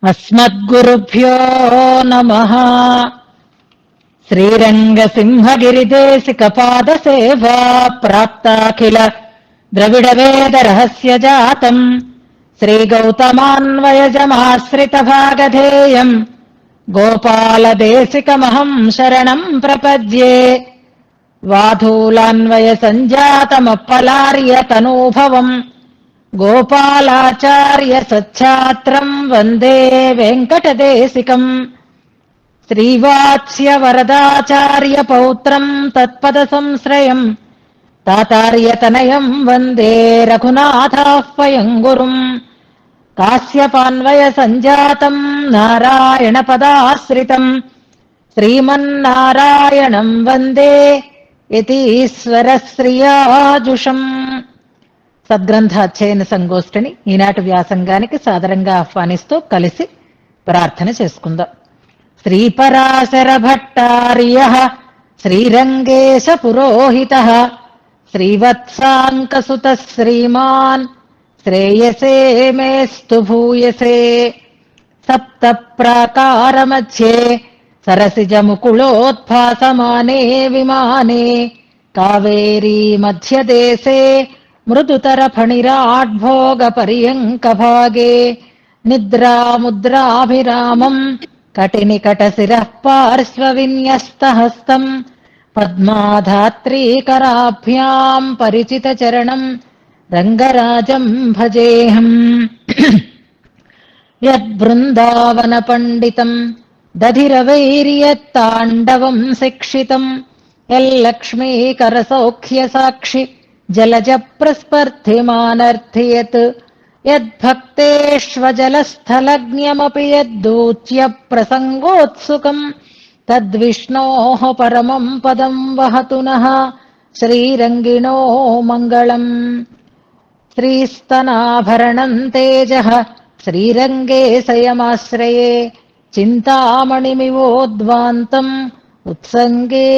అస్మద్గురుభ్యో నమః. శ్రీరంగసింహగిరిదేశికపాదసేవా ప్రాప్తాఖిల ద్రవిడవేదరహస్యజాతం శ్రీగౌతమాన్వయజమాశ్రితభాగధేయం గోపాలదేశికమహం శరణం ప్రపద్యే. వాధూలాన్వయసञ्जातमप्पलार्यतनूभवम् గోపాలాచార్య సచ్ఛాత్రం వందే వెంకటదేశికం. శ్రీవాత్స్య వరదాచార్య పౌత్రం తత్పద సంశ్రయం తాతార్యతనయం వందే రఘునాథాహ్వయం గురుం. కాశ్యపాన్వయ సంజాతం నారాయణ పదాశ్రితం శ్రీమన్నారాయణం వందే యతీశ్వర శ్రియాజుషం. సద్గ్రంథాధ్యయన సంగోష్ఠిని ఈనాటి వ్యాసంగానికి సాదరంగా ఆహ్వానిస్తూ కలిసి ప్రార్థన చేసుకుందాం. శ్రీపరాశర భట్టార్య శ్రీరంగేశ పురోహిత శ్రీవత్సాంకసుత శ్రీమాన్ శ్రేయసే మేస్తు భూయసే. సప్త ప్రాకార మధ్యే సరసిజ ముకుళోద్భాసమానే విమానే కావేరీ మధ్యదేశే మృదుతర ఫణిరాడ్భోగ పర్యంక భాగే నిద్రాముద్రాభిరామం కటినికట శిరః పార్శ్వ విన్యస్త హస్తం పద్మాధాత్రీకరాభ్యాం పరిచిత చరణం రంగరాజం భజేహం. యద్బృందావన పండితం దధిరవైర్యత్తాండవం శిక్షితం యల్లక్ష్మీకర సౌఖ్య సాక్షి జలజ ప్రస్పర్ధిమానర్థయత్ యద్భక్తేష్వజలస్థలజ్ఞమపి యద్దూచ్య ప్రసంగోత్సుకం తద్విష్ణోః పరమం పదం వహతు నః శ్రీరంగిణో మంగళం. శ్రీస్తనాభరణం తేజః శ్రీరంగే శయమాశ్రయే చింతామణిమివోద్వాంతం ఉత్సంగే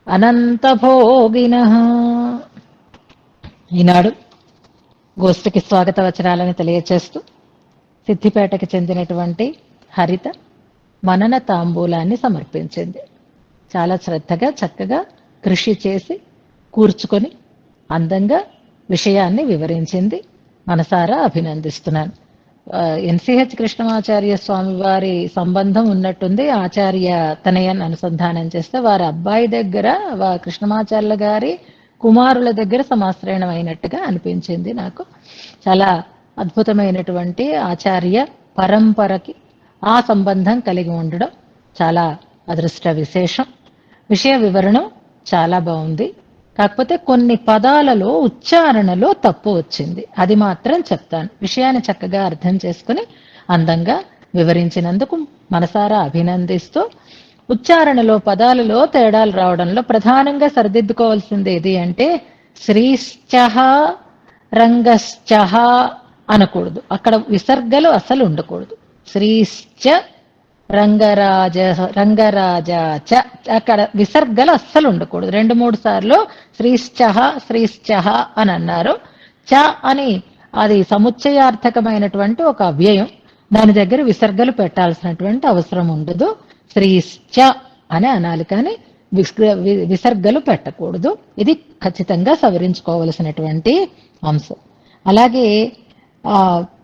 అనంతభోగినః. ఈనాడు గోష్ఠికి స్వాగత వచనాలను తెలియచేస్తూ సిద్దిపేటకి చెందినటువంటి హరిత మనన తాంబూలాన్ని సమర్పించింది. చాలా శ్రద్ధగా చక్కగా కృషి చేసి కూర్చుకొని అందంగా విషయాన్ని వివరించింది. మనసారా అభినందిస్తున్నాను. ఎన్సిహెచ్ కృష్ణమాచార్య స్వామి వారి సంబంధం ఉన్నట్టుంది. ఆచార్య తనయన్ అనుసంధానం చేస్తే వారి అబ్బాయి దగ్గర కృష్ణమాచార్యుల గారి కుమారుల దగ్గర సమాశ్రయణం అయినట్టుగా అనిపించింది నాకు. చాలా అద్భుతమైనటువంటి ఆచార్య పరంపరకి ఆ సంబంధం కలిగి ఉండడం చాలా అదృష్ట విశేషం. విషయ వివరణం చాలా బాగుంది. కాకపోతే కొన్ని పదాలలో ఉచ్చారణలో తప్పు వచ్చింది. అది మాత్రం చెప్తాను. విషయాన్ని చక్కగా అర్థం చేసుకుని అందంగా వివరించినందుకు మనసారా అభినందిస్తూ, ఉచ్చారణలో పదాలలో తేడాలు రావడంలో ప్రధానంగా సరిదిద్దుకోవాల్సింది ఏది అంటే శ్రీశ్చహ రంగశ్చహ అనకూడదు. అక్కడ విసర్గలు అసలు ఉండకూడదు. శ్రీశ్చ రంగరాజ అక్కడ విసర్గలు అస్సలు ఉండకూడదు. 2-3 సార్లు శ్రీశ్చహ అని అన్నారు. చ అని అది సముచ్చయార్థకమైనటువంటి ఒక అవ్యయం. దాని దగ్గర విసర్గలు పెట్టాల్సినటువంటి అవసరం ఉండదు. శ్రీశ్చ అని అనాలి, కానీ విసర్గలు పెట్టకూడదు. ఇది ఖచ్చితంగా సవరించుకోవలసినటువంటి అంశం. అలాగే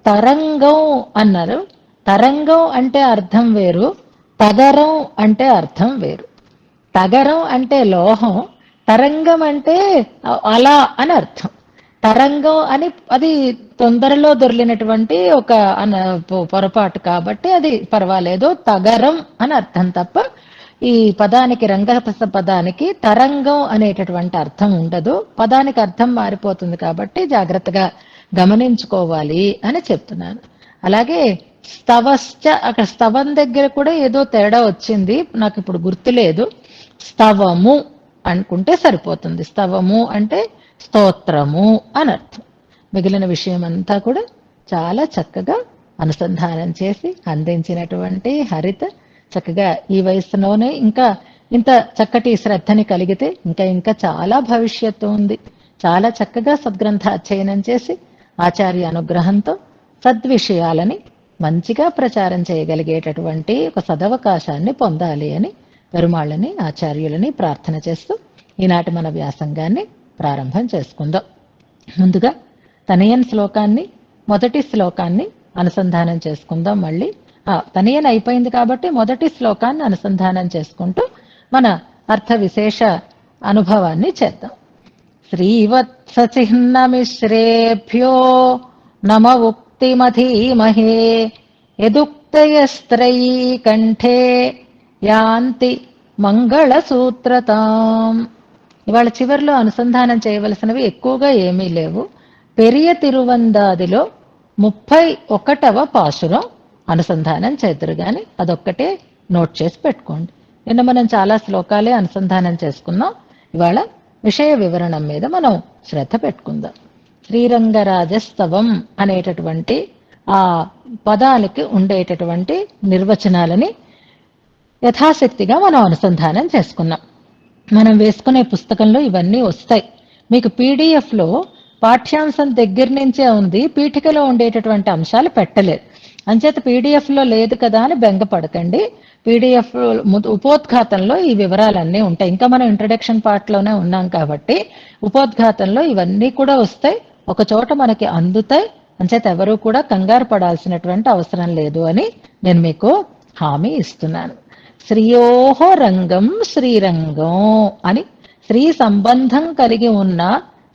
తరంగం అన్నారు. తరంగం అంటే అర్థం వేరు, తగరం అంటే అర్థం వేరు. తగరం అంటే లోహం, తరంగం అంటే అలా అని అర్థం. తరంగం అని అది తొందరలో దొరికినటువంటి ఒక పొరపాటు కాబట్టి అది పర్వాలేదు. తగరం అని అర్థం తప్ప ఈ పదానికి రంగ పదానికి తరంగం అనేటటువంటి అర్థం ఉండదు. పదానికి అర్థం మారిపోతుంది కాబట్టి జాగ్రత్తగా గమనించుకోవాలి అని చెప్తున్నాను. అలాగే స్తవశ్చ, అక్కడ స్తవం దగ్గర కూడా ఏదో తేడా వచ్చింది, నాకు ఇప్పుడు గుర్తులేదు. స్తవము అనుకుంటే సరిపోతుంది. స్తవము అంటే స్తోత్రము అని అర్థం. మిగిలిన విషయం అంతా కూడా చాలా చక్కగా అనుసంధానం చేసి అందించినటువంటి హరిత చక్కగా ఈ వయసులోనే ఇంకా ఇంత చక్కటి శ్రద్ధని కలిగితే ఇంకా చాలా భవిష్యత్తు ఉంది. చాలా చక్కగా సద్గ్రంథ అధ్యయనం చేసి ఆచార్య అనుగ్రహంతో సద్విషయాలని మంచిగా ప్రచారం చేయగలిగేటటువంటి ఒక సదవకాశాన్ని పొందాలి అని పెరుమాళ్ళని ఆచార్యులని ప్రార్థన చేస్తూ ఈనాటి మన వ్యాసంగాన్ని ప్రారంభం చేసుకుందాం. ముందుగా తనయన్ శ్లోకాన్ని, మొదటి శ్లోకాన్ని అనుసంధానం చేసుకుందాం. మళ్ళీ తనయన్ అయిపోయింది కాబట్టి మొదటి శ్లోకాన్ని అనుసంధానం చేసుకుంటూ మన అర్థ విశేష అనుభవాన్ని చేద్దాం. శ్రీవత్సచిహ్నమిశ్రేభ్యో నమ ఉక్తిమధీమహే యదుక్తయస్త్రయీ కంఠే యాంతి మంగళసూత్రతాం. ఇవాళ చివరిలో అనుసంధానం చేయవలసినవి ఎక్కువగా ఏమీ లేవు. పెరియ తిరువందాదిలో 31వ పాసురం అనుసంధానం చేద్దరు గాని అదొక్కటే నోట్ చేసి పెట్టుకోండి. నిన్న మనం చాలా శ్లోకాలే అనుసంధానం చేసుకున్నాం. ఇవాళ విషయ వివరణం మీద మనం శ్రద్ధ పెట్టుకుందాం. శ్రీరంగరాజస్తవం అనేటటువంటి ఆ పదాలకి ఉండేటటువంటి నిర్వచనాలని యథాశక్తిగా మనం అనుసంధానం చేసుకున్నాం. మనం వేసుకునే పుస్తకంలో ఇవన్నీ వస్తాయి. మీకు పీడిఎఫ్లో పాఠ్యాంశం దగ్గర నుంచే ఉంది, పీఠికలో ఉండేటటువంటి అంశాలు పెట్టలేదు. అంచేత పీడిఎఫ్లో లేదు కదా అని బెంగపడకండి. పీడిఎఫ్ ఉపోద్ఘాతంలో ఈ వివరాలన్నీ ఉంటాయి. ఇంకా మనం ఇంట్రడక్షన్ పార్ట్లోనే ఉన్నాం కాబట్టి ఉపోద్ఘాతంలో ఇవన్నీ కూడా వస్తాయి, ఒక చోట మనకి అందుతాయి. అంచేత ఎవరూ కూడా కంగారు పడాల్సినటువంటి అవసరం లేదు అని నేను మీకు హామీ ఇస్తున్నాను. శ్రీయోహో రంగం శ్రీరంగం అని స్త్రీ సంబంధం కలిగి ఉన్న,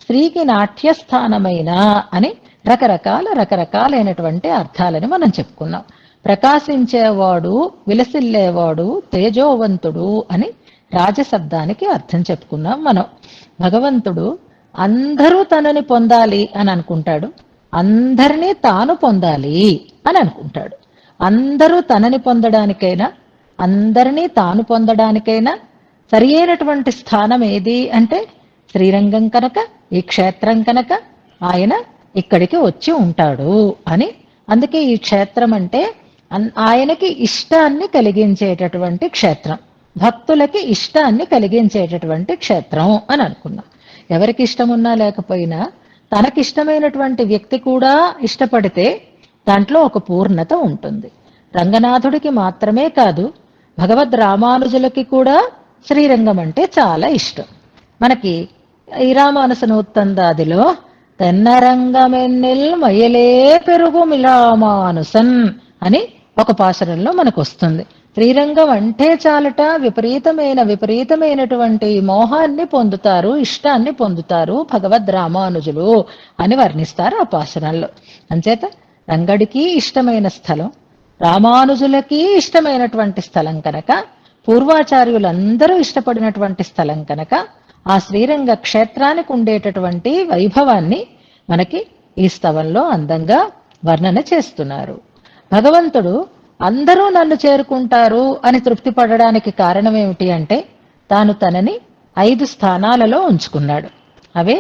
స్త్రీకి నాట్యస్థానమైన అని రకరకాలైనటువంటి అర్థాలని మనం చెప్పుకున్నాం. ప్రకాశించేవాడు, విలసిల్లేవాడు, తేజోవంతుడు అని రాజశబ్దానికి అర్థం చెప్పుకున్నాం మనం. భగవంతుడు అందరూ తనని పొందాలి అని అనుకుంటాడు, అందరినీ తాను పొందాలి అని అనుకుంటాడు. అందరూ తనని పొందడానికైనా, అందరినీ తాను పొందడానికైనా సరి అయినటువంటి స్థానం ఏది అంటే శ్రీరంగం కనుక, ఈ క్షేత్రం కనుక ఆయన ఇక్కడికి వచ్చి ఉంటాడు అని. అందుకే ఈ క్షేత్రం అంటే ఆయనకి ఇష్టాన్ని కలిగించేటటువంటి క్షేత్రం, భక్తులకి ఇష్టాన్ని కలిగించేటటువంటి క్షేత్రం అని అనుకున్నాం. ఎవరికి ఇష్టం ఉన్నా లేకపోయినా తనకిష్టమైనటువంటి వ్యక్తి కూడా ఇష్టపడితే దాంట్లో ఒక పూర్ణత ఉంటుంది. రంగనాథుడికి మాత్రమే కాదు, భగవద్ రామానుజులకి కూడా శ్రీరంగం అంటే చాలా ఇష్టం. మనకి ఈ రామానుస నూత్తందాదిలో తెన్నరంగమెన్నిల్ మయలే పెరుగు మిలామానుసన్ అని ఒక పాశరంలో మనకు వస్తుంది. శ్రీరంగం అంటే చాలట విపరీతమైనటువంటి మోహాన్ని పొందుతారు, ఇష్టాన్ని పొందుతారు భగవద్ రామానుజులు అని వర్ణిస్తారు ఆ పాశరంలో. అంచేత రంగడికి ఇష్టమైన స్థలం, రామానుజులకి ఇష్టమైనటువంటి స్థలం కనుక, పూర్వాచార్యులందరూ ఇష్టపడినటువంటి స్థలం కనుక ఆ శ్రీరంగ క్షేత్రానికి ఉండేటటువంటి వైభవాన్ని మనకి ఈ స్తవంలో అందంగా వర్ణన చేస్తున్నారు. భగవంతుడు అందరూ నన్ను చేరుకుంటారు అని తృప్తి పడడానికి కారణం ఏమిటి అంటే తాను తనని 5 స్థానాలలో ఉంచుకున్నాడు. అవే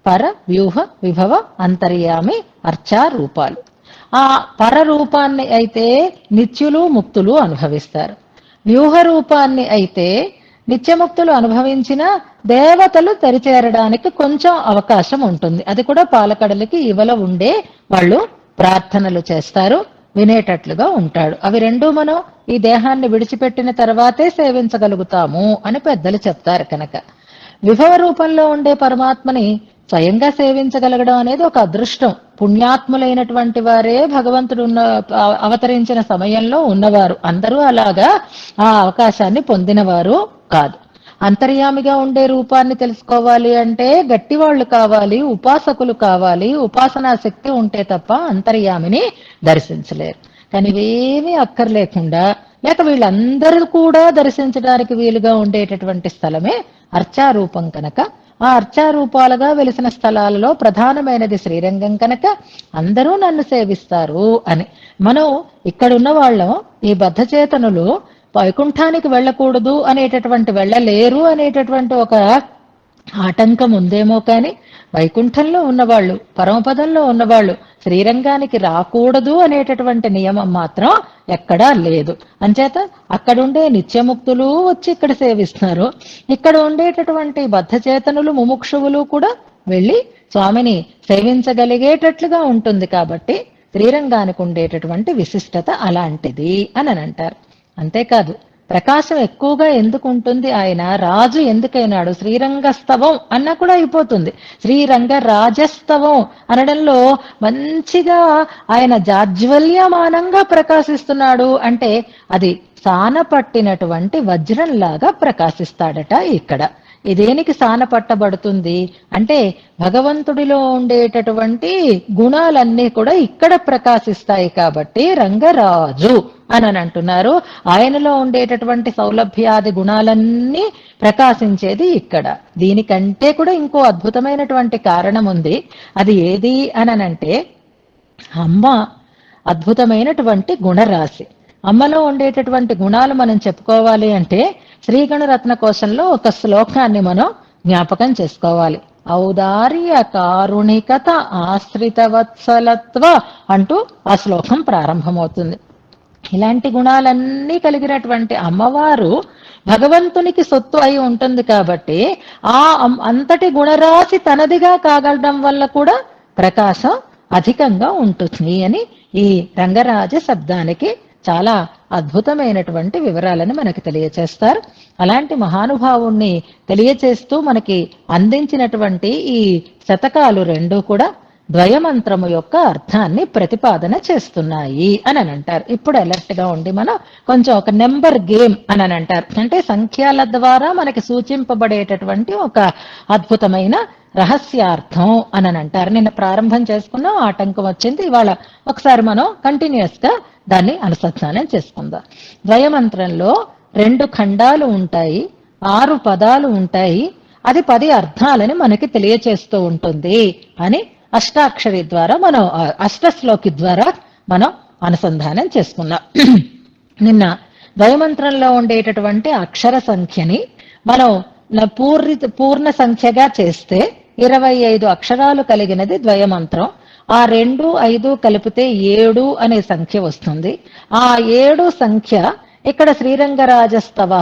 పర, వ్యూహ, విభవ, అంతర్యామి, అర్చా రూపాలు. ఆ పర రూపాన్ని అయితే నిత్యులు ముక్తులు అనుభవిస్తారు. వ్యూహ రూపాన్ని అయితే నిత్యముక్తులు అనుభవించిన దేవతలు తెరిచేరడానికి కొంచెం అవకాశం ఉంటుంది. అది కూడా పాలకడలికి ఇవల ఉండే వాళ్ళు ప్రార్థనలు చేస్తారు, వినేటట్లుగా ఉంటాడు. అవి రెండూ మనం ఈ దేహాన్ని విడిచిపెట్టిన తర్వాతే సేవించగలుగుతాము అని పెద్దలు చెప్తారు. కనుక విభవ రూపంలో ఉండే పరమాత్మని స్వయంగా సేవించగలగడం అనేది ఒక అదృష్టం. పుణ్యాత్ములైనటువంటి వారే భగవంతుడు అవతరించిన సమయంలో ఉన్నవారు. అందరూ అలాగా ఆ అవకాశాన్ని పొందినవారు కాదు. అంతర్యామిగా ఉండే రూపాన్ని తెలుసుకోవాలి అంటే గట్టివాళ్లు కావాలి, ఉపాసకులు కావాలి, ఉపాసనా శక్తి ఉంటే తప్ప అంతర్యామిని దర్శించలేరు. కానీ ఇవేమీ అక్కర్లేకుండా లేక వీళ్ళందరూ కూడా దర్శించడానికి వీలుగా ఉండేటటువంటి స్థలమే అర్చారూపం కనుక ఆ అర్చారూపాలుగా వెలిసిన స్థలాలలో ప్రధానమైనది శ్రీరంగం కనుక అందరూ నన్ను సేవిస్తారు అని. మనం ఇక్కడున్న వాళ్ళం ఈ బద్ధచేతనులు వైకుంఠానికి వెళ్ళకూడదు అనేటటువంటి వెళ్ళలేరు అనేటటువంటి ఒక ఆటంకం ఉందేమో కానీ వైకుంఠంలో ఉన్నవాళ్ళు, పరమపదంలో ఉన్నవాళ్ళు శ్రీరంగానికి రాకూడదు అనేటటువంటి నియమం మాత్రం ఎక్కడా లేదు. అంచేత అక్కడుండే నిత్యముక్తులు వచ్చి ఇక్కడ సేవిస్తున్నారు. ఇక్కడ ఉండేటటువంటి బద్ధచేతనులు, ముముక్షువులు కూడా వెళ్ళి స్వామిని సేవించగలిగేటట్లుగా ఉంటుంది. కాబట్టి శ్రీరంగానికి ఉండేటటువంటి విశిష్టత అలాంటిది అని అంటారు. అంతేకాదు ప్రకాశం ఎక్కువగా ఎందుకు ఉంటుంది, ఆయన రాజు ఎందుకైనాడు, శ్రీరంగస్తవం అన్నా కూడా అయిపోతుంది. శ్రీరంగ రాజస్తవం అనడంలో మంచిగా ఆయన జాజ్వల్యమానంగా ప్రకాశిస్తున్నాడు అంటే అది సానపట్టినటువంటి వజ్రంలాగా ప్రకాశిస్తాడట. ఇక్కడ ఇదేనికి సానపట్టబడుతుంది అంటే భగవంతుడిలో ఉండేటటువంటి గుణాలన్నీ కూడా ఇక్కడ ప్రకాశిస్తాయి కాబట్టి రంగరాజు అని అంటున్నారు. ఆయనలో ఉండేటటువంటి సౌలభ్యాది గుణాలన్నీ ప్రకాశించేది ఇక్కడ. దీనికంటే కూడా ఇంకో అద్భుతమైనటువంటి కారణం ఉంది. అది ఏది అనంటే అమ్మ అద్భుతమైనటువంటి గుణరాశి. అమ్మలో ఉండేటటువంటి గుణాలు మనం చెప్పుకోవాలి అంటే శ్రీగణరత్న కోశంలో ఒక శ్లోకాన్ని మనం జ్ఞాపకం చేసుకోవాలి. ఔదార్య కారుణికత ఆశ్రితవత్సలత్వ అంటూ ఆ శ్లోకం ప్రారంభమవుతుంది. ఇలాంటి గుణాలన్నీ కలిగినటువంటి అమ్మవారు భగవంతునికి సొత్తు అయి ఉంటుంది కాబట్టి ఆ అంతటి గుణరాశి తనదిగా కాగలడం వల్ల కూడా ప్రకాశం అధికంగా ఉంటుంది అని ఈ రంగరాజ శబ్దానికి చాలా అద్భుతమైనటువంటి వివరాలను మనకి తెలియచేస్తారు. అలాంటి మహానుభావుణ్ణి తెలియచేస్తూ మనకి అందించినటువంటి ఈ శతకాలు రెండు కూడా ద్వయమంత్రము యొక్క అర్థాన్ని ప్రతిపాదన చేస్తున్నాయి అని అంటారు. ఇప్పుడు అలర్ట్ గా ఉండి మనం కొంచెం ఒక నెంబర్ గేమ్ అని అంటారు. అంటే సంఖ్యల ద్వారా మనకి సూచింపబడేటటువంటి ఒక అద్భుతమైన రహస్యార్థం అని అంటారు. నిన్న ప్రారంభం చేసుకున్నాం, ఆటంకం వచ్చింది. ఇవాళ ఒకసారి మనం కంటిన్యూస్ గా దాన్ని అనుసంధానం చేసుకుందాం. ద్వయమంత్రంలో 2 ఖండాలు ఉంటాయి, 6 పదాలు ఉంటాయి. అది 10 అర్థాలని మనకి తెలియచేస్తూ ఉంటుంది అని అష్టాక్షరి ద్వారా మనం అష్టశ్లోకి ద్వారా మనం అనుసంధానం చేసుకున్నాం. నిన్న ద్వయమంత్రంలో ఉండేటటువంటి అక్షర సంఖ్యని మనం పూర్ణ సంఖ్యగా చేస్తే 25 అక్షరాలు కలిగినది ద్వయమంత్రం. ఆ 2, 5 కలిపితే 7 అనే సంఖ్య వస్తుంది. ఆ 7 సంఖ్య ఇక్కడ శ్రీరంగరాజస్తవ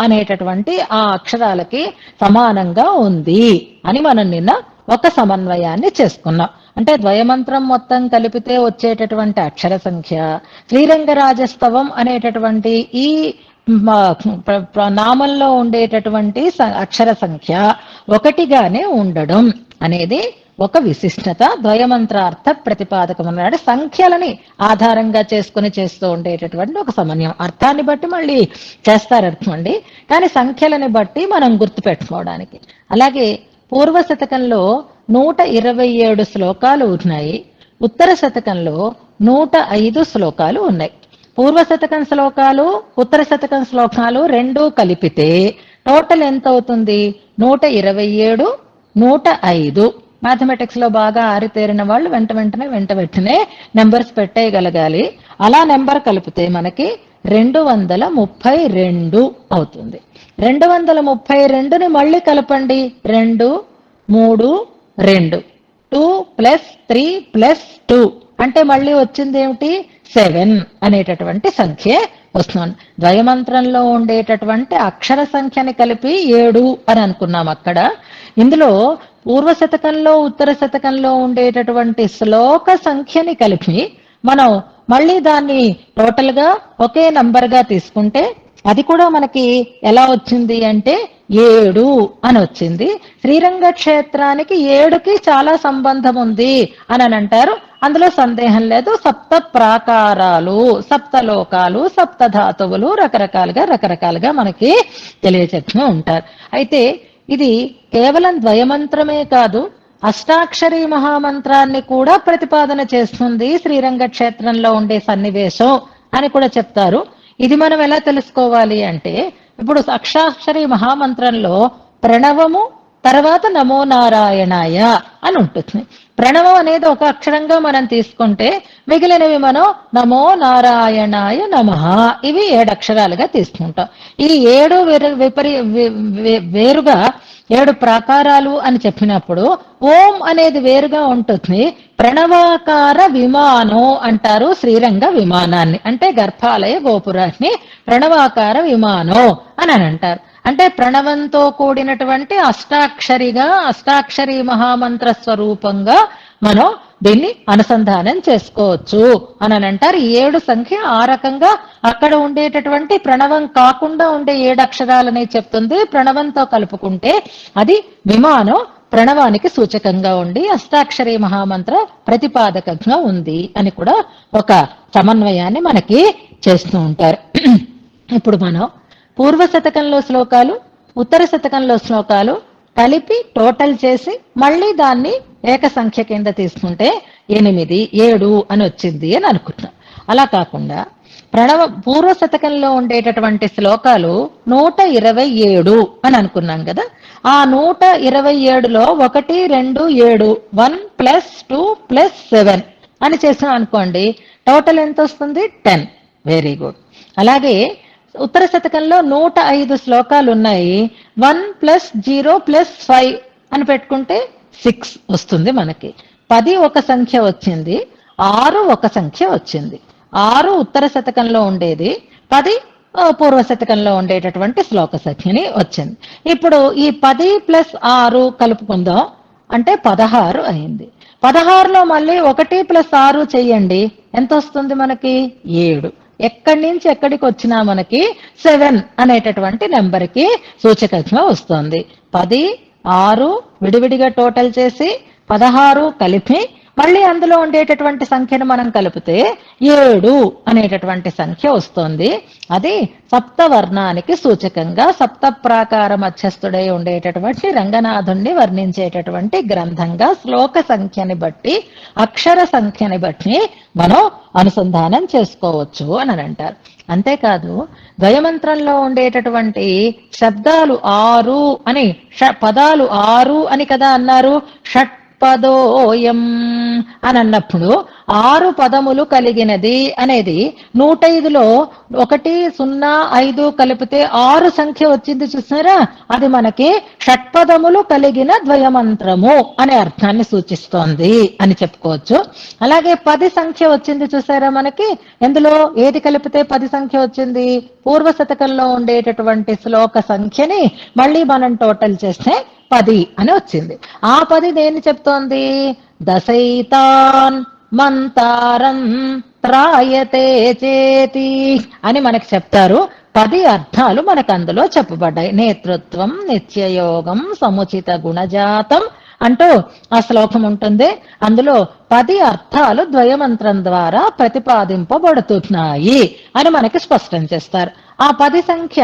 అనేటటువంటి ఆ అక్షరాలకి సమానంగా ఉంది అని మనం నిన్న ఒక సమన్వయాన్ని చేసుకున్నాం. అంటే ద్వయమంత్రం మొత్తం కలిపితే వచ్చేటటువంటి అక్షర సంఖ్య శ్రీరంగరాజస్తవం అనేటటువంటి ఈ నామంలో ఉండేటటువంటి అక్షర సంఖ్య ఒకటిగానే ఉండడం అనేది ఒక విశిష్టత. ద్వయమంత్రార్థ ప్రతిపాదకం అన్నాడు. సంఖ్యలని ఆధారంగా చేసుకుని చేస్తూ ఉండేటటువంటి ఒక సమన్వయం. అర్థాన్ని బట్టి మళ్ళీ చేస్తారనుకోండి, కానీ సంఖ్యలని బట్టి మనం గుర్తుపెట్టుకోవడానికి. అలాగే పూర్వ శతకంలో 127 శ్లోకాలు ఉన్నాయి, ఉత్తర శతకంలో 105 శ్లోకాలు ఉన్నాయి. పూర్వ శతకం శ్లోకాలు ఉత్తర శతకం శ్లోకాలు రెండూ కలిపితే టోటల్ ఎంత అవుతుంది? 127, 105. మ్యాథమెటిక్స్ లో బాగా ఆరితేరిన వాళ్ళు వెంటనే నెంబర్స్ పెట్టేయగలగాలి. అలా నెంబర్ కలిపితే మనకి 232 అవుతుంది. 232ని మళ్ళీ కలపండి. 2, 3, 2. 2 + 3 + 2 అంటే మళ్ళీ వచ్చింది ఏమిటి? 7 అనేటటువంటి సంఖ్య వస్తుంది. ద్వయమంత్రంలో ఉండేటటువంటి అక్షర సంఖ్యని కలిపి 7 అని అనుకున్నాం అక్కడ. ఇందులో పూర్వ శతకంలో ఉత్తర శతకంలో ఉండేటటువంటి శ్లోక సంఖ్యని కలిపి మనం మళ్ళీ దాన్ని టోటల్ గా ఒకే నంబర్ గా తీసుకుంటే అది కూడా మనకి ఎలా వచ్చింది అంటే 7 అని వచ్చింది. శ్రీరంగ క్షేత్రానికి 7కి చాలా సంబంధం ఉంది అని అంటారు. అందులో సందేహం లేదు. 7 ప్రాకారాలు, 7 లోకాలు, 7 ధాతువులు రకరకాలుగా మనకి తెలియచెప్తూ ఉంటారు. అయితే ఇది కేవలం ద్వయమంత్రమే కాదు, అష్టాక్షరి మహామంత్రాన్ని కూడా ప్రతిపాదన చేస్తుంది శ్రీరంగ క్షేత్రంలో ఉండే సన్నివేశం అని కూడా చెప్తారు. ఇది మనం ఎలా తెలుసుకోవాలి అంటే, ఇప్పుడు అష్టాక్షరి మహామంత్రంలో ప్రణవము తర్వాత నమో నారాయణాయ అని ఉంటుంది. ప్రణవం అనేది ఒక అక్షరంగా మనం తీసుకుంటే మిగిలినవి మనం నమో నారాయణాయ నమః ఇవి 7 అక్షరాలుగా తీసుకుంటాం. ఈ 7 వేరుగా 7 ప్రాకారాలు అని చెప్పినప్పుడు ఓం అనేది వేరుగా ఉంటుంది. ప్రణవాకార విమానం అంటారు శ్రీరంగ విమానాన్ని. అంటే గర్భాలయ గోపురాన్ని ప్రణవాకార విమానం అని అంటారు. అంటే ప్రణవంతో కూడినటువంటి అష్టాక్షరి మహామంత్ర స్వరూపంగా మనం దీన్ని అనుసంధానం చేసుకోవచ్చు అని అంటారు. 7 సంఖ్య ఆ రకంగా అక్కడ ఉండేటటువంటి ప్రణవం కాకుండా ఉండే 7 అక్షరాలని చెప్తుంది. ప్రణవంతో కలుపుకుంటే అది విమానం ప్రణవానికి సూచకంగా ఉండి అష్టాక్షరి మహామంత్ర ప్రతిపాదకంగా ఉంది అని కూడా ఒక సమన్వయాన్ని మనకి చేస్తూ ఉంటారు. ఇప్పుడు మనం పూర్వ శతకంలో శ్లోకాలు, ఉత్తర శతకంలో శ్లోకాలు కలిపి టోటల్ చేసి మళ్ళీ దాన్ని ఏక సంఖ్య కింద తీసుకుంటే 8, 7 అని వచ్చింది అని అనుకుంటున్నాం. అలా కాకుండా పూర్వ శతకంలో ఉండేటటువంటి శ్లోకాలు 127 అని అనుకున్నాం కదా. ఆ 127లో 1, 2, 7 1 + 2 + 7 అని చేసాం అనుకోండి, టోటల్ ఎంత వస్తుంది? 10. Very good. అలాగే ఉత్తర శతకంలో 105 శ్లోకాలు ఉన్నాయి. 1 + 0 + 5 అని పెట్టుకుంటే 6 వస్తుంది మనకి. 10 ఒక సంఖ్య వచ్చింది, 6 ఒక సంఖ్య వచ్చింది. 6 ఉత్తర శతకంలో ఉండేది, 10 పూర్వ శతకంలో ఉండేటటువంటి శ్లోక సంఖ్యని వచ్చింది. ఇప్పుడు ఈ 10 + 6 కలుపుకుందాం అంటే 16 అయింది. 16లో మళ్ళీ 1 + 6 చెయ్యండి, ఎంత వస్తుంది మనకి? 7. ఎక్కడి నుంచి ఎక్కడికి వచ్చినా మనకి 7 అనేటటువంటి నెంబర్కి సూచకంగా వస్తుంది. 10, 6 విడివిడిగా టోటల్ చేసి 16 కలిపి మళ్ళీ అందులో ఉండేటటువంటి సంఖ్యను మనం కలిపితే 7 అనేటటువంటి సంఖ్య వస్తుంది. అది సప్తవర్ణానికి సూచకంగా సప్త ప్రాకార మధ్యస్థుడై ఉండేటటువంటి రంగనాథుణ్ణి వర్ణించేటటువంటి గ్రంథంగా శ్లోక సంఖ్యని బట్టి, అక్షర సంఖ్యని బట్టి మనం అనుసంధానం చేసుకోవచ్చు అని అంటారు. అంతేకాదు ద్వయమంత్రంలో ఉండేటటువంటి శబ్దాలు 6 అని, పదాలు 6 అని కదా అన్నారు. షట్పదోయం అని అన్నప్పుడు 6 పదములు కలిగినది అనేది 105లో 1, 0, 5 కలిపితే 6 సంఖ్య వచ్చింది చూసారా, అది మనకి షట్పదములు కలిగిన ద్వయమంత్రము అనే అర్థాన్ని సూచిస్తోంది అని చెప్పుకోవచ్చు. అలాగే 10 సంఖ్య వచ్చింది చూసారా మనకి, ఎందులో ఏది కలిపితే 10 సంఖ్య వచ్చింది? పూర్వ శతకంలో ఉండేటటువంటి శ్లోక సంఖ్యని మళ్ళీ మనం టోటల్ చేస్తే 10 అని వచ్చింది. ఆ 10 దేన్ని చెప్తోంది? దశైతాన్ మంతారం త్రాయతే చేతి అని మనకి చెప్తారు. 10 అర్థాలు మనకు అందులో చెప్పబడ్డాయి. నేతృత్వం, నిత్యయోగం, సముచిత గుణజాతం అంటూ ఆ శ్లోకం ఉంటుంది. అందులో 10 అర్థాలు ద్వయమంత్రం ద్వారా ప్రతిపాదింపబడుతున్నాయి అని మనకి స్పష్టం చేస్తారు. ఆ 10 సంఖ్య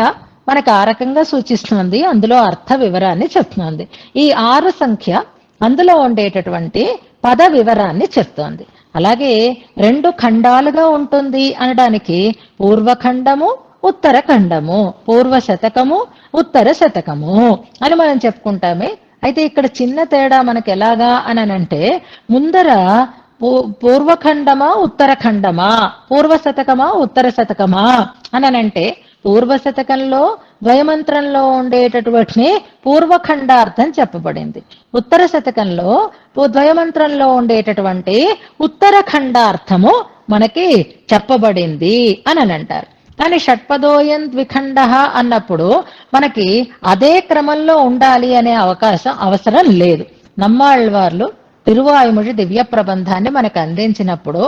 మనకు ఆ రకంగా సూచిస్తుంది, అందులో అర్థ వివరాన్ని చెప్తుంది. ఈ 6 సంఖ్య అందులో ఉండేటటువంటి పద వివరాన్ని చెప్తోంది. అలాగే 2 ఖండాలుగా ఉంటుంది అనడానికి పూర్వఖండము, ఉత్తరఖండము, పూర్వ శతకము, ఉత్తర శతకము అని మనం చెప్పుకుంటామే. అయితే ఇక్కడ చిన్న తేడా మనకు ఎలాగా అని అంటే, ముందర పూర్వఖండమా ఉత్తరఖండమా, పూర్వ శతకమా ఉత్తర శతకమా అని అంటే, పూర్వ శతకంలో ద్వయమంత్రంలో ఉండేటటువంటి పూర్వఖండార్థం చెప్పబడింది. ఉత్తర శతకంలో ద్వయమంత్రంలో ఉండేటటువంటి ఉత్తరఖండార్థము మనకి చెప్పబడింది అని అంటారు. కానీ షట్పదోయం ద్విఖండ అన్నప్పుడు మనకి అదే క్రమంలో ఉండాలి అనే అవసరం లేదు. నమ్మాళ్వార్లు తిరువాయుమొഴി దివ్య ప్రబంధాన్ని మనకు అందించినప్పుడు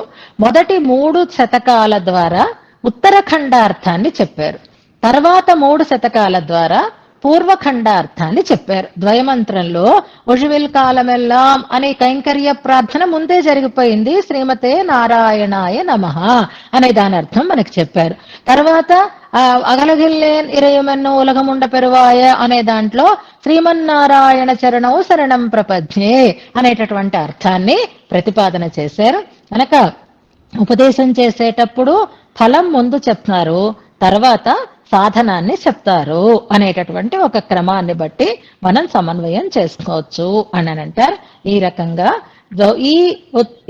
మొదటి 3 శతకాల ద్వారా ఉత్తరఖండార్థాన్ని చెప్పారు, తర్వాత 3 శతకాల ద్వారా పూర్వఖండార్థాన్ని చెప్పారు. ద్వయమంత్రంలో ఒజువిల్ కాలమెల్లాం అనే కైంకర్య ప్రార్థన ముందే జరిగిపోయింది. శ్రీమతే నారాయణాయ నమః అనే దాని అర్థం మనకి చెప్పారు. తర్వాత అగలగిల్లేన్ ఇరయమన్ను ఉలగముండ పెరువాయ అనే దాంట్లో శ్రీమన్నారాయణ చరణౌ శరణం ప్రపద్యే అనేటటువంటి అర్థాన్ని ప్రతిపాదన చేశారు. కనుక ఉపదేశం చేసేటప్పుడు ఫలం ముందు చెప్తున్నారు, తర్వాత సాధనాన్ని చెప్తారు అనేటటువంటి ఒక క్రమాన్ని బట్టి మనం సమన్వయం చేసుకోవచ్చు అని అంటారు. ఈ రకంగా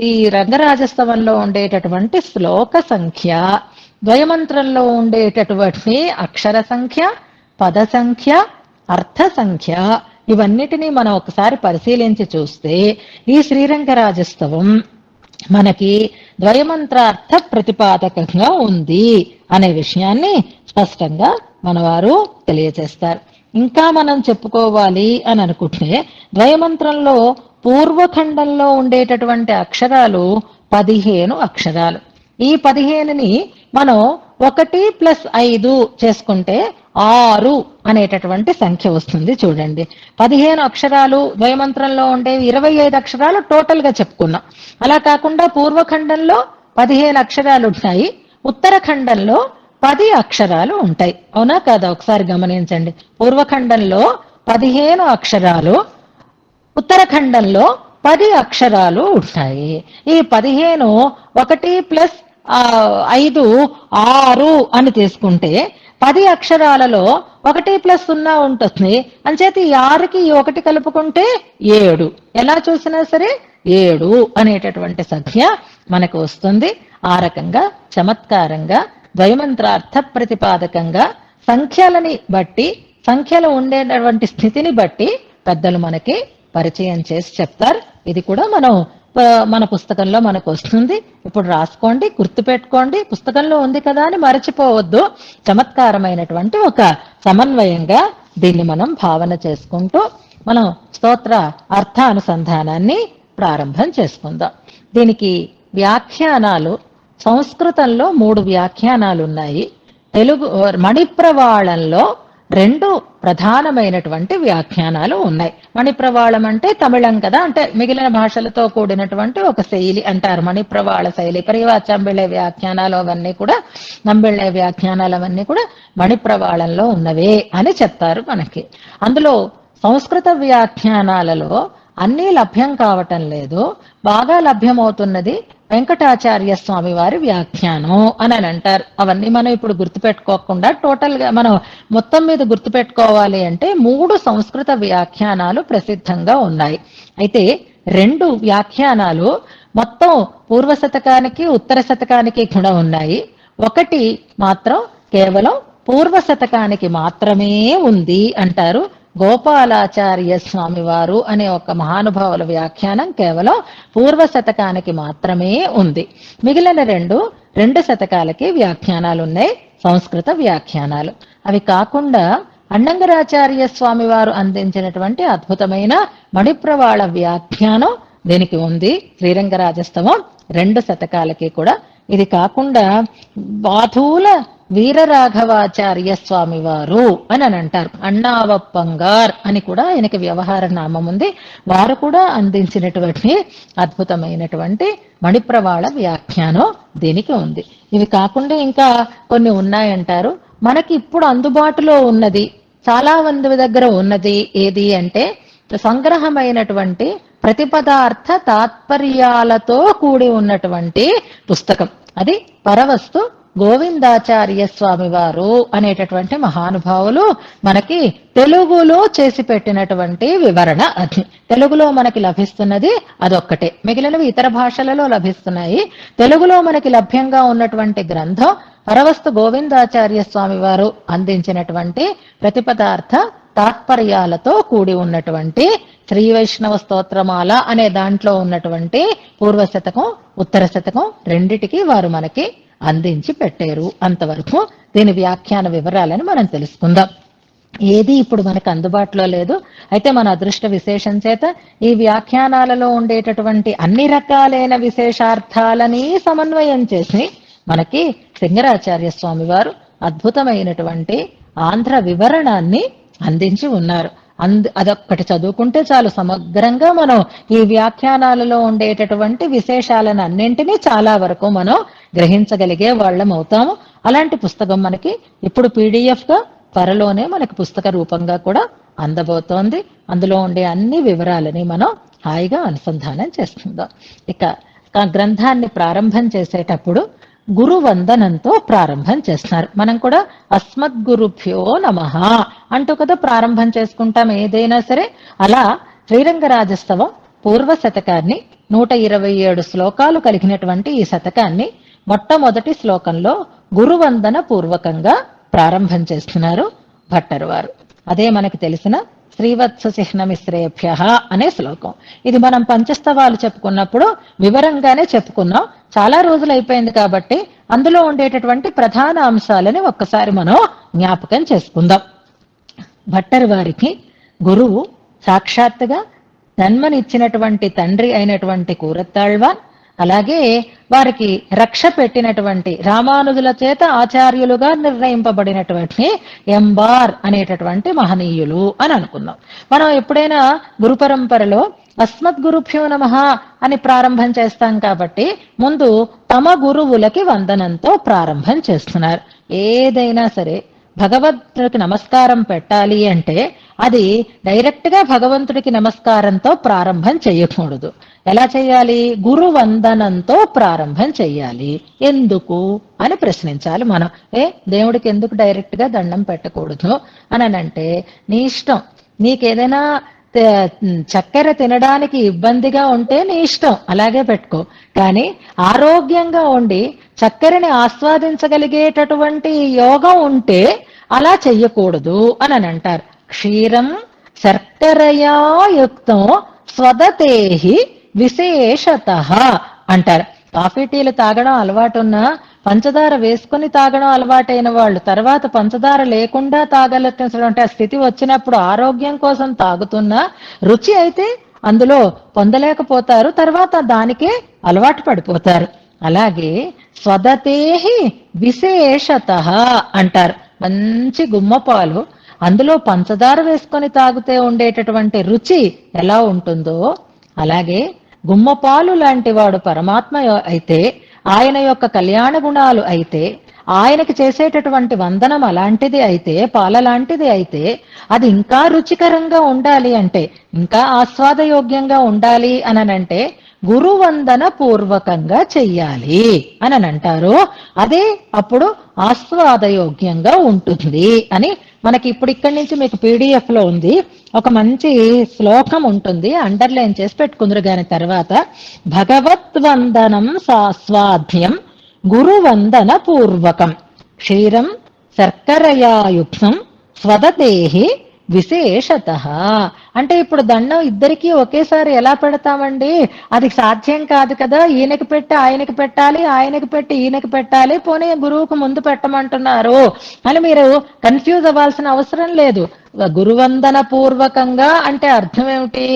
ఈ రంగరాజస్తవంలో ఉండేటటువంటి శ్లోక సంఖ్య, ద్వయమంత్రంలో ఉండేటటువంటి అక్షర సంఖ్య, పద సంఖ్య, అర్థ సంఖ్య, ఇవన్నిటినీ మనం ఒకసారి పరిశీలించి చూస్తే ఈ శ్రీరంగరాజస్తవం మనకి ద్వయమంత్రార్థ ప్రతిపాదకంగా ఉంది అనే విషయాన్ని స్పష్టంగా మనవారు తెలియజేస్తారు. ఇంకా మనం చెప్పుకోవాలి అని అనుకుంటే ద్వయమంత్రంలో పూర్వఖండంలో ఉండేటటువంటి అక్షరాలు 15 అక్షరాలు. ఈ 15ని మనం 1+5 చేసుకుంటే 6 అనేటటువంటి సంఖ్య వస్తుంది. చూడండి, 15 అక్షరాలు ద్వయమంత్రంలో ఉండేవి 25 అక్షరాలు టోటల్ గా చెప్పుకున్నాం. అలా కాకుండా పూర్వఖండంలో 15 అక్షరాలు ఉంటాయి, ఉత్తరఖండంలో 10 అక్షరాలు ఉంటాయి. అవునా కాదా? ఒకసారి గమనించండి. పూర్వఖండంలో 15 అక్షరాలు, ఉత్తరఖండంలో 10 అక్షరాలు ఉంటాయి. ఈ 15 1+5 6 అని తీసుకుంటే 10 అక్షరాలలో 1+0 ఉంటుంది. అంచేత ఈ 6కి ఈ 1 కలుపుకుంటే 7. ఎలా చూసినా సరే 7 అనేటటువంటి సంఖ్య మనకు వస్తుంది. ఆ రకంగా చమత్కారంగా ద్వయమంత్రార్థ ప్రతిపాదకంగా సంఖ్యలని బట్టి, సంఖ్యలు ఉండేటటువంటి స్థితిని బట్టి పెద్దలు మనకి పరిచయం చేసి చెప్తారు. ఇది కూడా మన పుస్తకంలో మనకు వస్తుంది. ఇప్పుడు రాసుకోండి, గుర్తుపెట్టుకోండి. పుస్తకంలో ఉంది కదా అని మరచిపోవద్దు. చమత్కారమైనటువంటి ఒక సమన్వయంగా దీన్ని మనం భావన చేసుకుంటూ మనం స్తోత్ర అర్థానుసంధానాన్ని ప్రారంభం చేసుకుందాం. దీనికి వ్యాఖ్యానాలు సంస్కృతంలో 3 వ్యాఖ్యానాలు ఉన్నాయి. తెలుగు మణిప్రవాళంలో 2 ప్రధానమైనటువంటి వ్యాఖ్యానాలు ఉన్నాయి. మణిప్రవాళం అంటే తమిళం కదా, అంటే మిగిలిన భాషలతో కూడినటువంటి ఒక శైలి అంటారు మణిప్రవాళ శైలి. పరివాచంబిళే వ్యాఖ్యానాలు అవన్నీ కూడా, నంబిళ్ళే వ్యాఖ్యానాలు అవన్నీ కూడా మణిప్రవాళంలో ఉన్నవే అని చెప్తారు మనకి. అందులో సంస్కృత వ్యాఖ్యానాలలో అన్నీ లభ్యం కావటం లేదు. బాగా లభ్యమవుతున్నది వెంకటాచార్య స్వామి వారి వ్యాఖ్యానం అని అంటారు. అవన్నీ మనం ఇప్పుడు గుర్తుపెట్టుకోకుండా టోటల్ గా మనం మొత్తం మీద గుర్తుపెట్టుకోవాలి అంటే 3 సంస్కృత వ్యాఖ్యానాలు ప్రసిద్ధంగా ఉన్నాయి. అయితే 2 వ్యాఖ్యానాలు మొత్తం పూర్వ శతకానికి ఉత్తర శతకానికి కూడా ఉన్నాయి. ఒకటి మాత్రం కేవలం పూర్వ శతకానికి మాత్రమే ఉంది అంటారు. గోపాలాచార్య స్వామి వారు అనే ఒక మహానుభావుల వ్యాఖ్యానం కేవలం పూర్వ శతకానికి మాత్రమే ఉంది. మిగిలిన 2 శతకాలకి వ్యాఖ్యానాలు ఉన్నాయి, సంస్కృత వ్యాఖ్యానాలు. అవి కాకుండా అన్నంగరాచార్య స్వామి వారు అందించినటువంటి అద్భుతమైన మణిప్రవాళ వ్యాఖ్యానం దీనికి ఉంది. శ్రీరంగరాజస్తవం 2 శతకాలకి కూడా. ఇది కాకుండా బాధూల వీరరాఘవాచార్య స్వామి వారు అని అంటారు. అన్నావప్పంగార్ అని కూడా ఆయనకి వ్యవహార నామం ఉంది. వారు కూడా అందించినటువంటి అద్భుతమైనటువంటి మణిప్రవాళ వ్యాఖ్యానం దీనికి ఉంది. ఇవి కాకుండా ఇంకా కొన్ని ఉన్నాయంటారు. మనకి ఇప్పుడు అందుబాటులో ఉన్నది, చాలా మంది దగ్గర ఉన్నది ఏది అంటే సంగ్రహమైనటువంటి ప్రతిపదార్థ తాత్పర్యాలతో కూడి ఉన్నటువంటి పుస్తకం. అది పరవస్తు గోవిందాచార్య స్వామి వారు అనేటటువంటి మహానుభావులు మనకి తెలుగులో చేసి పెట్టినటువంటి వివరణ. అది తెలుగులో మనకి లభిస్తున్నది అదొక్కటే, మిగిలినవి ఇతర భాషలలో లభిస్తున్నాయి. తెలుగులో మనకి లభ్యంగా ఉన్నటువంటి గ్రంథం పరవస్తు గోవిందాచార్య స్వామి వారు అందించినటువంటి ప్రతిపదార్థ తాత్పర్యాలతో కూడి ఉన్నటువంటి శ్రీ వైష్ణవ స్తోత్రమాల అనే దాంట్లో ఉన్నటువంటి పూర్వ శతకం ఉత్తర శతకం రెండిటికి వారు మనకి అందించి పెట్టారు. అంతవరకు దీని వ్యాఖ్యాన వివరాలను మనం తెలుసుకుందాం. ఏది ఇప్పుడు మనకు అందుబాటులో లేదు. అయితే మన అదృష్ట విశేషం చేత ఈ వ్యాఖ్యానాలలో ఉండేటటువంటి అన్ని రకాలైన విశేషార్థాలని సమన్వయం చేసి మనకి సింగరాచార్య స్వామి వారు అద్భుతమైనటువంటి ఆంధ్ర వివరణాన్ని అందించి ఉన్నారు. అదొక్కటి చదువుకుంటే చాలు, సమగ్రంగా మనం ఈ వ్యాఖ్యానాలలో ఉండేటటువంటి విశేషాలను అన్నింటినీ చాలా వరకు మనం గ్రహించగలిగే వాళ్ళం అవుతాము. అలాంటి పుస్తకం మనకి ఇప్పుడు PDF గా త్వరలోనే మనకి పుస్తక రూపంగా కూడా అందబోతోంది. అందులో ఉండే అన్ని వివరాలని మనం హాయిగా అనుసంధానం చేసుకుందాం. ఇక గ్రంథాన్ని ప్రారంభం చేసేటప్పుడు గురువందనంతో ప్రారంభం చేస్తున్నారు. మనం కూడా అస్మద్గురుభ్యో నమః అంటూ కదా ప్రారంభం చేసుకుంటాం ఏదైనా సరే. అలా శ్రీరంగరాజస్తవం పూర్వ శతకాన్ని 127 శ్లోకాలు కలిగినటువంటి ఈ శతకాన్ని మొట్టమొదటి శ్లోకంలో గురువందన పూర్వకంగా ప్రారంభం చేస్తున్నారు భట్టరు వారు. అదే మనకి తెలిసిన శ్రీవత్స చిహ్నమిశ్రేభ్య అనే శ్లోకం. ఇది మనం పంచస్తవాలు చెప్పుకున్నప్పుడు వివరంగానే చెప్పుకున్నాం. చాలా రోజులు అయిపోయింది కాబట్టి అందులో ఉండేటటువంటి ప్రధాన అంశాలని ఒక్కసారి మనం జ్ఞాపకం చేసుకుందాం. భట్టరు వారికి గురువు సాక్షాత్తుగా జన్మనిచ్చినటువంటి తండ్రి అయినటువంటి కూరత్తాళ్వాన్, అలాగే వారికి రక్ష పెట్టినటువంటి రామానుజుల చేత ఆచార్యులుగా నిర్ణయింపబడినటువంటి ఎంబార్ అనేటటువంటి మహనీయులు అని అనుకుందాం. మనం ఎప్పుడైనా గురు పరంపరలో అస్మద్గురుభ్యో నమః అని ప్రారంభం చేస్తాం కాబట్టి ముందు తమ గురువులకి వందనంతో ప్రారంభం చేస్తున్నారు. ఏదైనా సరే భగవంతుడికి నమస్కారం పెట్టాలి అంటే అది డైరెక్ట్ గా భగవంతుడికి నమస్కారంతో ప్రారంభం చేయకూడదు. ఎలా చేయాలి? గురు వందనంతో ప్రారంభం చెయ్యాలి. ఎందుకు అని ప్రశ్నించాలి మనం. దేవుడికి ఎందుకు డైరెక్ట్ గా దండం పెట్టకూడదు అని అంటే, నీ ఇష్టం. నీకేదైనా చక్కెర తినడానికి ఇబ్బందిగా ఉంటే నీ ఇష్టం, అలాగే పెట్టుకో. కానీ ఆరోగ్యంగా ఉండి చక్కెరని ఆస్వాదించగలిగేటటువంటి యోగం ఉంటే అలా చెయ్యకూడదు అని అంటారు. క్షీరం శర్కరయా యుక్తం స్వదతేహి విశేషత అంటారు. కాఫీ టీలు తాగడం అలవాటున్నా పంచదార వేసుకుని తాగడం అలవాటైన వాళ్ళు తర్వాత పంచదార లేకుండా తాగలటువంటి ఆ స్థితి వచ్చినప్పుడు ఆరోగ్యం కోసం తాగుతున్నా రుచి అయితే అందులో పొందలేకపోతారు, తర్వాత దానికే అలవాటు పడిపోతారు. అలాగే స్వదతేహి విశేషత అంటారు. మంచి గుమ్మపాలు అందులో పంచదార వేసుకొని తాగితే ఉండేటటువంటి రుచి ఎలా ఉంటుందో అలాగే గుమ్మపాలు లాంటి వాడు పరమాత్మ అయితే, ఆయన యొక్క కళ్యాణ గుణాలు అయితే, ఆయనకి చేసేటటువంటి వందనం అలాంటిది అయితే, పాల లాంటిది అయితే, అది ఇంకా రుచికరంగా ఉండాలి అంటే, ఇంకా ఆస్వాదయోగ్యంగా ఉండాలి అనంటే గురువందన పూర్వకంగా చెయ్యాలి అని అంటారు. అదే అప్పుడు ఆస్వాదయోగ్యంగా ఉంటుంది అని మనకి ఇప్పుడు ఇక్కడి నుంచి మీకు పీడిఎఫ్ లో ఉంది. ఒక మంచి శ్లోకం ఉంటుంది, అండర్లైన్ చేసి పెట్టుకుందరు. గాని తర్వాత భగవద్వందనం సాస్వాధ్యం గురువందన పూర్వకం క్షీరం శర్కరయాయుక్తం స్వదతేహి విశేషత అంటే ఇప్పుడు దండం ఇద్దరికీ ఒకేసారి ఎలా పెడతామండి? అది సాధ్యం కాదు కదా. ఈయనకి పెట్టి ఆయనకి పెట్టాలి, ఆయనకి పెట్టి ఈయనకి పెట్టాలి, పోనీ గురువుకు ముందు పెట్టమంటున్నారు అని మీరు కన్ఫ్యూజ్ అవ్వాల్సిన అవసరం లేదు. గురువందన పూర్వకంగా అంటే అర్థం ఏమిటి?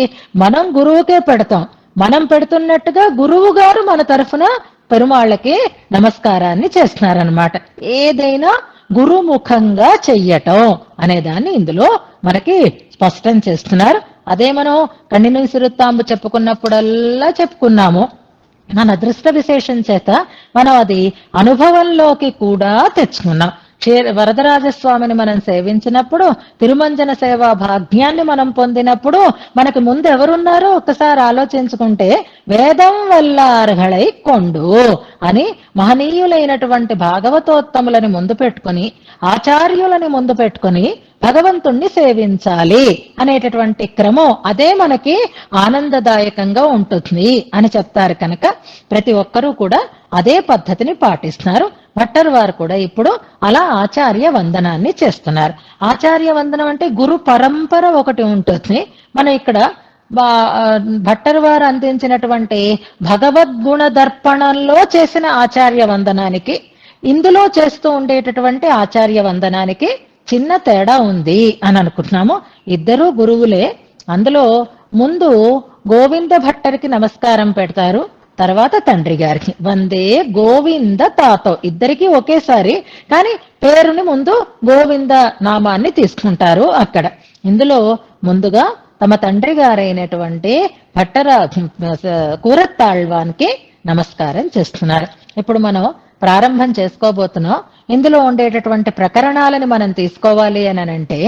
మనం గురువుకే పెడతాం. మనం పెడుతున్నట్టుగా గురువు గారు మన తరఫున పెరుమాళ్ళకి నమస్కారాన్ని చేస్తున్నారనమాట. ఏదైనా గురుముఖంగా చెయ్యటం అనేదాన్ని ఇందులో మనకి స్పష్టం చేస్తున్నారు. అదే మనం కన్నిన సిరుత్తాంబు చెప్పుకున్నప్పుడల్లా చెప్పుకున్నాము. మన అదృష్ట విశేషం చేత మనం అది అనుభవంలోకి కూడా తెచ్చుకున్నాం. వరదరాజస్వామిని మనం సేవించినప్పుడు, తిరుమంజన సేవా భాగ్యాన్ని మనం పొందినప్పుడు మనకు ముందు ఎవరున్నారో ఒక్కసారి ఆలోచించుకుంటే వేదం వల్ల అర్హళై కొండు అని మహనీయులైనటువంటి భాగవతోత్తములని ముందు పెట్టుకుని, ఆచార్యులని ముందు పెట్టుకుని భగవంతుణ్ణి సేవించాలి అనేటటువంటి క్రమం అదే మనకి ఆనందదాయకంగా ఉంటుంది అని చెప్తారు. కనుక ప్రతి ఒక్కరూ కూడా అదే పద్ధతిని పాటిస్తున్నారు. భట్టరు వారు కూడా ఇప్పుడు అలా ఆచార్య వందనాన్ని చేస్తున్నారు. ఆచార్య వందనం అంటే గురు పరంపర ఒకటి ఉంటుంది. మనం ఇక్కడ భట్టరు వారు అందించినటువంటి భగవద్గుణ దర్పణంలో చేసిన ఆచార్య వందనానికి, ఇందులో చేస్తూ ఉండేటటువంటి ఆచార్య వందనానికి చిన్న తేడా ఉంది అని అనుకుంటున్నాము. ఇద్దరూ గురువులే. అందులో ముందు గోవింద భట్టరికి నమస్కారం పెడతారు, తర్వాత తండ్రి గారికి. వందే గోవింద తాతో ఇద్దరికి ఒకేసారి, కానీ పేరుని ముందు గోవింద నామాన్ని తీసుకుంటారు అక్కడ. ఇందులో ముందుగా తమ తండ్రి గారైనటువంటి భట్టర కూరత్తాళ్వానికి నమస్కారం చేస్తున్నారు. ఇప్పుడు మనం ప్రారంభం చేసుకోబోతున్నాం. ఇందులో ఉండేటటువంటి ప్రకరణాలను మనం తీసుకోవాలి అని అంటే,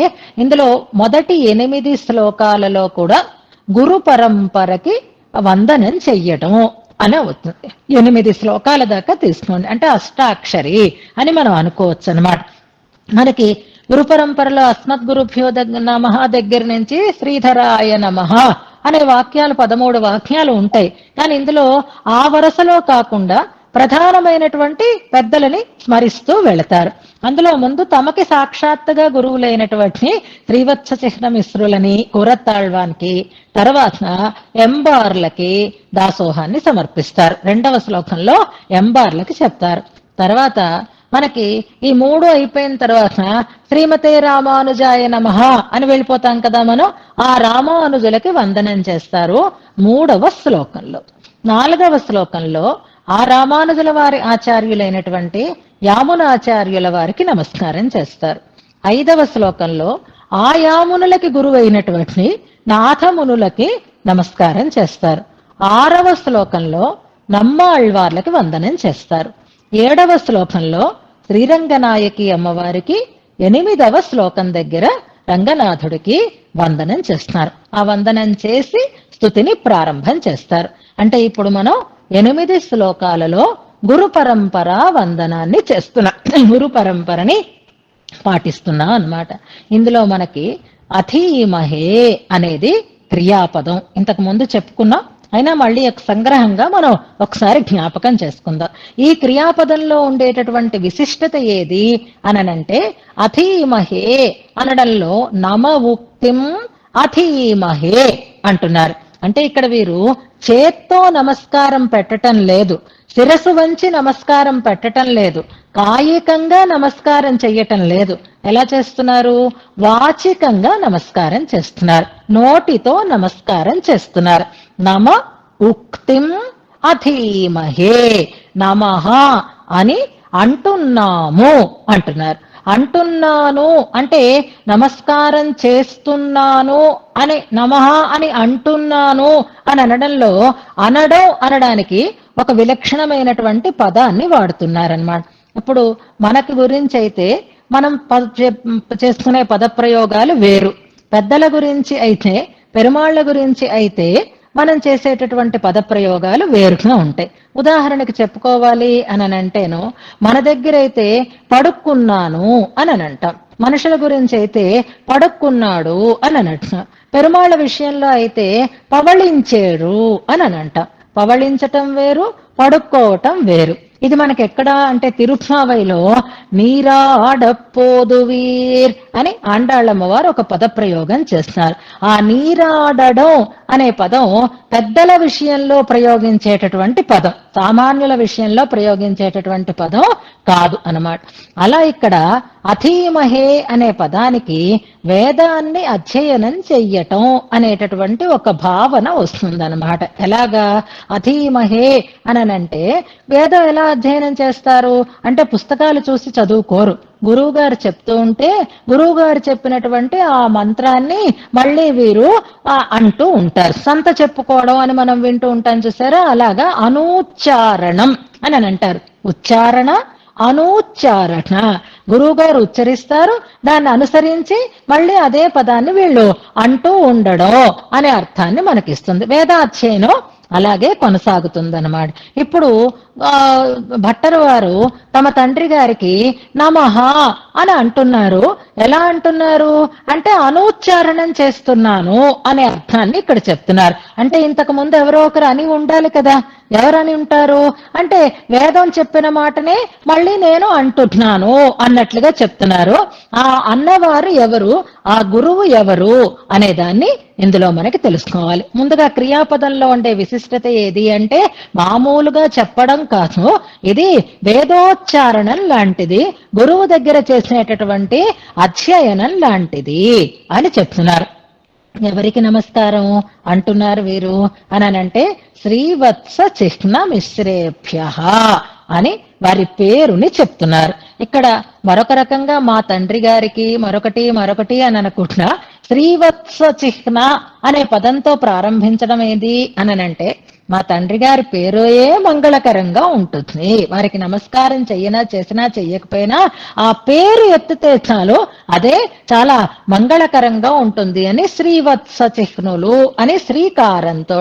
ఇందులో మొదటి 8 శ్లోకాలలో కూడా గురు పరంపరకి వందనం చెయ్యటం అని అవుతుంది. 8 శ్లోకాల దాకా తీసుకోండి. అంటే అష్టాక్షరి అని మనం అనుకోవచ్చు అనమాట. మనకి గురు పరంపరలో అస్మద్గురుభ్యో నమః దగ్గర నుంచి శ్రీధరాయ నమః అనే వాక్యాలు 13 వాక్యాలు ఉంటాయి. కానీ ఇందులో ఆ వరుసలో కాకుండా ప్రధానమైనటువంటి పెద్దలని స్మరిస్తూ వెళతారు. అందులో ముందు తమకి సాక్షాత్తుగా గురువులైనటువంటి శ్రీవత్స చిహ్న మిశ్రులని కూరత్తాళ్వానికి, తర్వాత ఎంబార్లకి దాసోహాన్ని సమర్పిస్తారు. 2వ శ్లోకంలో ఎంబార్లకి చెప్తారు. తర్వాత మనకి ఈ మూడు అయిపోయిన తర్వాత శ్రీమతే రామానుజాయ నమః అని వెళ్ళిపోతాం కదా మనం. ఆ రామానుజులకి వందనం చేస్తారు 3వ శ్లోకంలో. 4వ శ్లోకంలో ఆ రామానుజుల వారి ఆచార్యులైనటువంటి యామునాచార్యుల వారికి నమస్కారం చేస్తారు. 5వ శ్లోకంలో ఆ యామునులకి గురువైనటువంటి నాథమునులకి నమస్కారం చేస్తారు. 6వ శ్లోకంలో నమ్మాళ్వార్లకి వందనం చేస్తారు. 7వ శ్లోకంలో శ్రీరంగనాయకి అమ్మవారికి, 8వ శ్లోకం దగ్గర రంగనాథుడికి వందనం చేస్తున్నారు. ఆ వందనం చేసి స్తుతిని ప్రారంభం చేస్తారు. అంటే ఇప్పుడు మనం 8 శ్లోకాలలో గురు పరంపర వందనాన్ని చేస్తున్నాం, గురు పరంపరని పాటిస్తున్నాం అన్నమాట. ఇందులో మనకి అధీమహే అనేది క్రియాపదం ఇంతకు ముందు చెప్పుకున్నాం. అయినా మళ్ళీ సంగ్రహంగా మనం ఒకసారి జ్ఞాపకం చేసుకుందాం. ఈ క్రియాపదంలో ఉండేటటువంటి విశిష్టత ఏది అననంటే అధీమహే అనడంలో నమ ఉక్తిం అధీమహే అంటున్నారు. అంటే ఇక్కడ వీరు చేత్తో నమస్కారం పెట్టటం లేదు, శిరసు వంచి నమస్కారం పెట్టటం లేదు, కాయికంగా నమస్కారం చెయ్యటం లేదు. ఎలా చేస్తున్నారు? వాచికంగా నమస్కారం చేస్తున్నారు, నోటితో నమస్కారం చేస్తున్నారు. నమ ఉక్తిం అధీమహే, నమః అని అంటున్నాము అంటున్నారు. అంటున్నాను అంటే నమస్కారం చేస్తున్నాను అని, నమః అని అంటున్నాను అని అనడంలో అనడానికి ఒక విలక్షణమైనటువంటి పదాన్ని వాడుతున్నారనమాట. ఇప్పుడు మనకి గురించి అయితే మనం చేసుకునే పదప్రయోగాలు వేరు, పెద్దల గురించి అయితే, పెరుమాళ్ల గురించి అయితే మనం చేసేటటువంటి పదప్రయోగాలు వేరుగా ఉంటాయి. ఉదాహరణకి చెప్పుకోవాలి అని అంటేను, మన దగ్గర అయితే పడుక్కున్నాను అని అంటాం, మనుషుల గురించి అయితే పడుక్కున్నాడు అని అంటాం. పెరుమాళ్ల విషయంలో అయితే పవళించేడు అని అంటాం. పవళించటం వేరు, పడుకోవటం వేరు. ఇది మనకి ఎక్కడ అంటే తిరుప్పావైలో నీరాడపోదువీర్ అని ఆండాళ్ళమ్మ వారు ఒక పదప్రయోగం చేస్తున్నారు. ఆ నీరాడడం అనే పదం పెద్దల విషయంలో ప్రయోగించేటటువంటి పదం, సామాన్యుల విషయంలో ప్రయోగించేటటువంటి పదం కాదు అన్నమాట. అలా ఇక్కడ అధీమహే అనే పదానికి వేదాన్ని అధ్యయనం చెయ్యటం అనేటటువంటి ఒక భావన వస్తుందన్నమాట. ఎలాగా అధీమహే అనంటే వేదం ఎలా అధ్యయనం చేస్తారు అంటే పుస్తకాలు చూసి చదువుకోరు. గురువు గారు చెప్తూ ఉంటే గురువు గారు చెప్పినటువంటి ఆ మంత్రాన్ని మళ్ళీ వీరు అంటూ ఉంటారు. సంత చెప్పుకోవడం అని మనం వింటూ ఉంటాం చూసారా, అలాగా అనూచ్చారణం అని అంటారు. ఉచ్చారణ, అనూచ్చారణ. గురువు గారు ఉచ్చరిస్తారు, దాన్ని అనుసరించి మళ్ళీ అదే పదాన్ని వీళ్ళు అంటూ ఉండడం అనే అర్థాన్ని మనకిస్తుంది. వేదాధ్యయనం అలాగే కొనసాగుతుందన్నమాట. ఇప్పుడు భట్టరు వారు తమ తండ్రి గారికి నమః అని అంటున్నారు. ఎలా అంటున్నారు అంటే అనూచ్చారణం చేస్తున్నాను అనే అర్థాన్ని ఇక్కడ చెప్తున్నారు. అంటే ఇంతకు ముందు ఎవరో ఒకరు అని ఉండాలి కదా, ఎవరని ఉంటారు అంటే వేదం చెప్పిన మాటనే మళ్ళీ నేను అంటున్నాను అన్నట్లుగా చెప్తున్నారు. ఆ అన్నవారు ఎవరు, ఆ గురువు ఎవరు అనే దాన్ని ఇందులో మనకి తెలుసుకోవాలి. ముందుగా క్రియాపదంలో ఉండే విశిష్టత ఏది అంటే మామూలుగా చెప్పడం కాదు, ఇది వేదోచ్చారణం లాంటిది, గురువు దగ్గర చేసేటటువంటి అధ్యయనం లాంటిది అని చెప్తున్నారు. ఎవరికి నమస్కారం అంటున్నారు వీరు అనంటే శ్రీవత్స చిహ్న మిశ్రేభ్య అని వారి పేరుని చెప్తున్నారు. ఇక్కడ మరొక రకంగా మా తండ్రి గారికి మరొకటి అని అనుకుంటున్నా, శ్రీవత్స చిహ్న అనే పదంతో ప్రారంభించడం ఏది అనంటే మా తండ్రి గారి పేరుయే మంగళకరంగా ఉంటుంది. వారికి నమస్కారం చేసినా చెయ్యకపోయినా ఆ పేరు ఎత్తితే చాలు అదే చాలా మంగళకరంగా ఉంటుంది అని శ్రీవత్స చిహ్నులు అని శ్రీకారంతో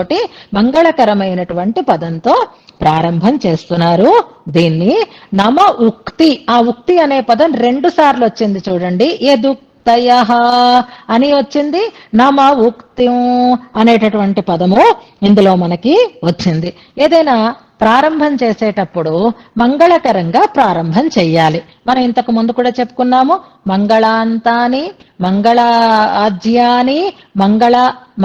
మంగళకరమైనటువంటి పదంతో ప్రారంభం చేస్తున్నారు. దీన్ని నమ ఉక్తి, ఆ ఉక్తి అనే పదం 2 సార్లు వచ్చింది చూడండి. తయః అని వచ్చింది, నమ ఉక్తిం అనేటటువంటి పదము ఇందులో మనకి వచ్చింది. ఏదైనా ప్రారంభం చేసేటప్పుడు మంగళకరంగా ప్రారంభం చెయ్యాలి. మనం ఇంతకు ముందు కూడా చెప్పుకున్నాము, మంగళాంతాని, మంగళ ఆజ్యాని, మంగళ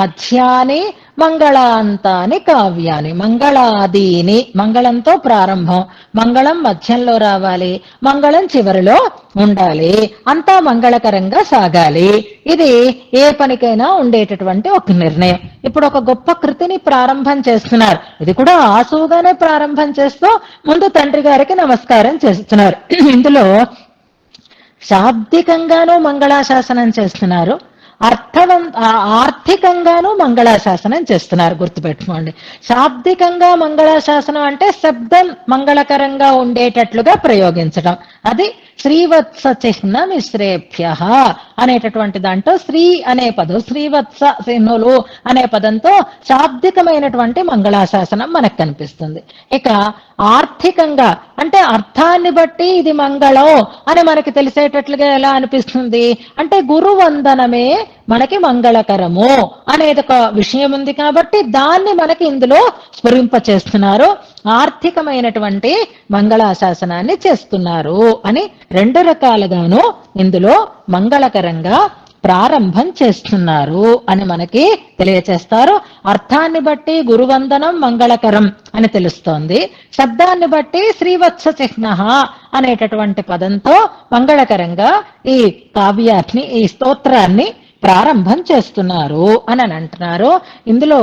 మధ్యాని, మంగళాంతాని కావ్యాని, మంగళాదీని, మంగళంతో ప్రారంభం, మంగళం మధ్యంలో రావాలి, మంగళం చివరిలో ఉండాలి, అంతా మంగళకరంగా సాగాలి. ఇది ఏ పనికైనా ఉండేటటువంటి ఒక నిర్ణయం. ఇప్పుడు ఒక గొప్ప కృతిని ప్రారంభం చేస్తున్నారు, ఇది కూడా ఆసుగానే ప్రారంభం చేస్తూ ముందు తండ్రి గారికి నమస్కారం చేస్తున్నారు. ఇందులో శాబ్దికంగానూ మంగళాశాసనం చేస్తున్నారు, ఆర్థికంగానూ మంగళాశాసనం చేస్తున్నారు. గుర్తుపెట్టుకోండి, శాబ్దికంగా మంగళాశాసనం అంటే శబ్దం మంగళకరంగా ఉండేటట్లుగా ప్రయోగించడం, అది శ్రీవత్స చిహ్న మిశ్రేభ్య అనేటటువంటి దాంట్లో శ్రీ అనే పదం, శ్రీవత్స చిహ్నులు అనే పదంతో శాబ్దికమైనటువంటి మంగళాశాసనం మనకు కనిపిస్తుంది. ఇక ఆర్థికంగా అంటే అర్థాన్ని బట్టి ఇది మంగళం అని మనకి తెలిసేటట్లుగా ఎలా అనిపిస్తుంది అంటే గురువందనమే మనకి మంగళకరము అనేది ఒక విషయం ఉంది కాబట్టి దాన్ని మనకి ఇందులో స్ఫురింప చేస్తున్నారు, ఆర్థికమైనటువంటి మంగళాశాసనాన్ని చేస్తున్నారు అని రెండు రకాలుగాను ఇందులో మంగళకరంగా ప్రారంభం చేస్తున్నారు అని మనకి తెలియచేస్తారు. అర్థాన్ని బట్టి గురువందనం మంగళకరం అని తెలుస్తోంది, శబ్దాన్ని బట్టి శ్రీవత్స చిహ్న అనేటటువంటి పదంతో మంగళకరంగా ఈ కావ్యాన్ని, ఈ స్తోత్రాన్ని ప్రారంభం చేస్తున్నారు అని అంటున్నారు. ఇందులో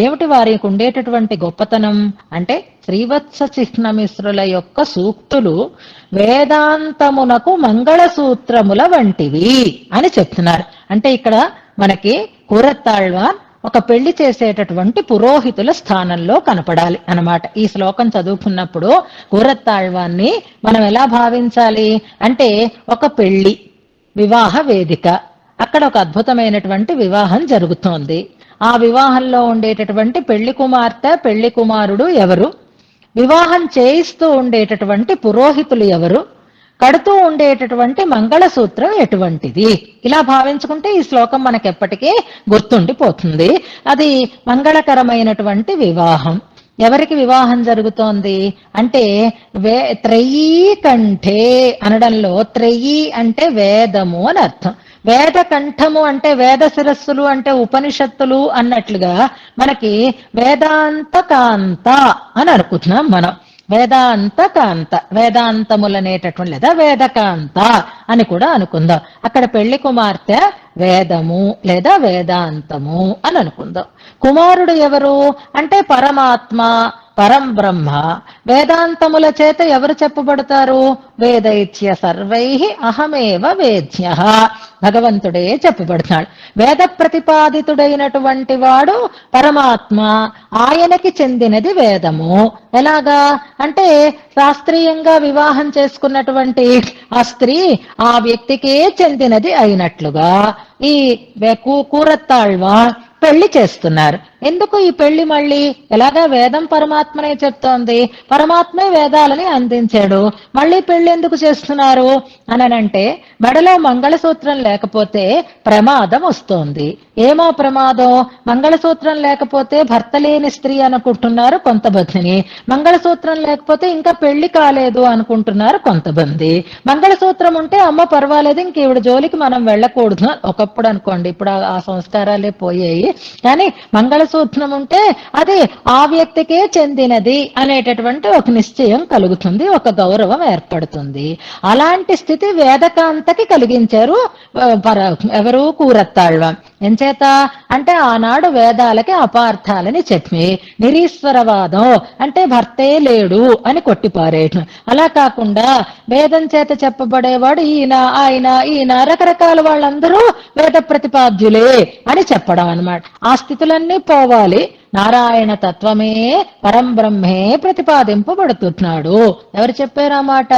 ఏమిటి వారికి ఉండేటటువంటి గొప్పతనం అంటే శ్రీవత్స చిహ్నమిశ్రుల యొక్క సూక్తులు వేదాంతమునకు మంగళసూత్రముల వంటివి అని చెప్తున్నారు. అంటే ఇక్కడ మనకి కూరత్తాళ్వాన్ ఒక పెళ్లి చేసేటటువంటి పురోహితుల స్థానంలో కనపడాలి అన్నమాట. ఈ శ్లోకం చదువుకున్నప్పుడు కూరత్తాళ్వాన్ని మనం ఎలా భావించాలి అంటే ఒక పెళ్లి, వివాహ వేదిక, అక్కడ ఒక అద్భుతమైనటువంటి వివాహం జరుగుతోంది. ఆ వివాహంలో ఉండేటటువంటి పెళ్లి కుమార్తె, పెళ్లి కుమారుడు ఎవరు, వివాహం చేయిస్తూ ఉండేటటువంటి పురోహితులు ఎవరు, కడుతూ ఉండేటటువంటి మంగళసూత్రం ఎటువంటిది, ఇలా భావించుకుంటే ఈ శ్లోకం మనకెప్పటికీ గుర్తుండిపోతుంది. అది మంగళకరమైనటువంటి వివాహం. ఎవరికి వివాహం జరుగుతోంది అంటే త్రయీ కంఠే అనడంలో త్రయీ అంటే వేదము అని అర్థం. వేద కంఠము అంటే వేద శిరస్సులు అంటే ఉపనిషత్తులు అన్నట్లుగా మనకి వేదాంత కాంత అని అనుకుంటున్నాం మనం. వేదాంత కాంత, వేదాంతములనేటటువంటి లేదా వేదకాంత అని కూడా అనుకుందాం. అక్కడ పెళ్లి కుమార్తె వేదము లేదా వేదాంతము అని అనుకుందాం. కుమారుడు ఎవరు అంటే పరమాత్మ, పరం బ్రహ్మ. వేదాంతముల చేత ఎవరు చెప్పబడతారు? వేదైత్య సర్వై అహమేవ వేద్య, భగవంతుడే చెప్పబడతాడు. వేద ప్రతిపాదితుడైనటువంటి వాడు పరమాత్మ, ఆయనకి చెందినది వేదము. ఎలాగా అంటే శాస్త్రీయంగా వివాహం చేసుకున్నటువంటి ఆ స్త్రీ ఆ వ్యక్తికే చెందినది అయినట్లుగా ఈ కూరత్తాళ్వాన్ పెళ్లి చేస్తున్నారు. ఎందుకు ఈ పెళ్లి మళ్ళీ? ఎలాగా వేదం పరమాత్మనే చెప్తోంది, పరమాత్మే వేదాలని అందించాడు, మళ్ళీ పెళ్లి ఎందుకు చేస్తున్నారు అనంటే మెడలో మంగళసూత్రం లేకపోతే ప్రమాదం వస్తోంది. ఏమో ప్రమాదం? మంగళసూత్రం లేకపోతే భర్త లేని స్త్రీ అనుకుంటున్నారు కొంతమందిని, మంగళసూత్రం లేకపోతే ఇంకా పెళ్లి కాలేదు అనుకుంటున్నారు కొంతమంది. మంగళసూత్రం ఉంటే అమ్మ పర్వాలేదు, ఇంక ఈవిడ జోలికి మనం వెళ్ళకూడదు ఒకప్పుడు అనుకోండి, ఇప్పుడు ఆ సంస్కారాలే పోయాయి. కానీ మంగళసూత్రం ఉంటే అది ఆ వ్యక్తికే చెందినది అనేటటువంటి ఒక నిశ్చయం కలుగుతుంది, ఒక గౌరవం ఏర్పడుతుంది. అలాంటి స్థితి వేదకాంతకి కలిగించారు ఎవరు? కూరత్తాళ్వాన్. ఎంచేత అంటే ఆనాడు వేదాలకి అపార్థాలని చెప్పి నిరీశ్వరవాదం అంటే భర్తే లేడు అని కొట్టిపారేయటం. అలా కాకుండా వేదం చేత చెప్పబడేవాడు ఈయన, ఆయన, ఈయన, రకరకాల వాళ్ళందరూ వేద ప్రతిపాద్యులే అని చెప్పడం అన్నమాట. ఆ స్థితులన్నీ పోవాలి. నారాయణ తత్వమే పరం బ్రహ్మే ప్రతిపాదింపబడుతున్నాడు. ఎవరు చెప్పారు ఆ మాట?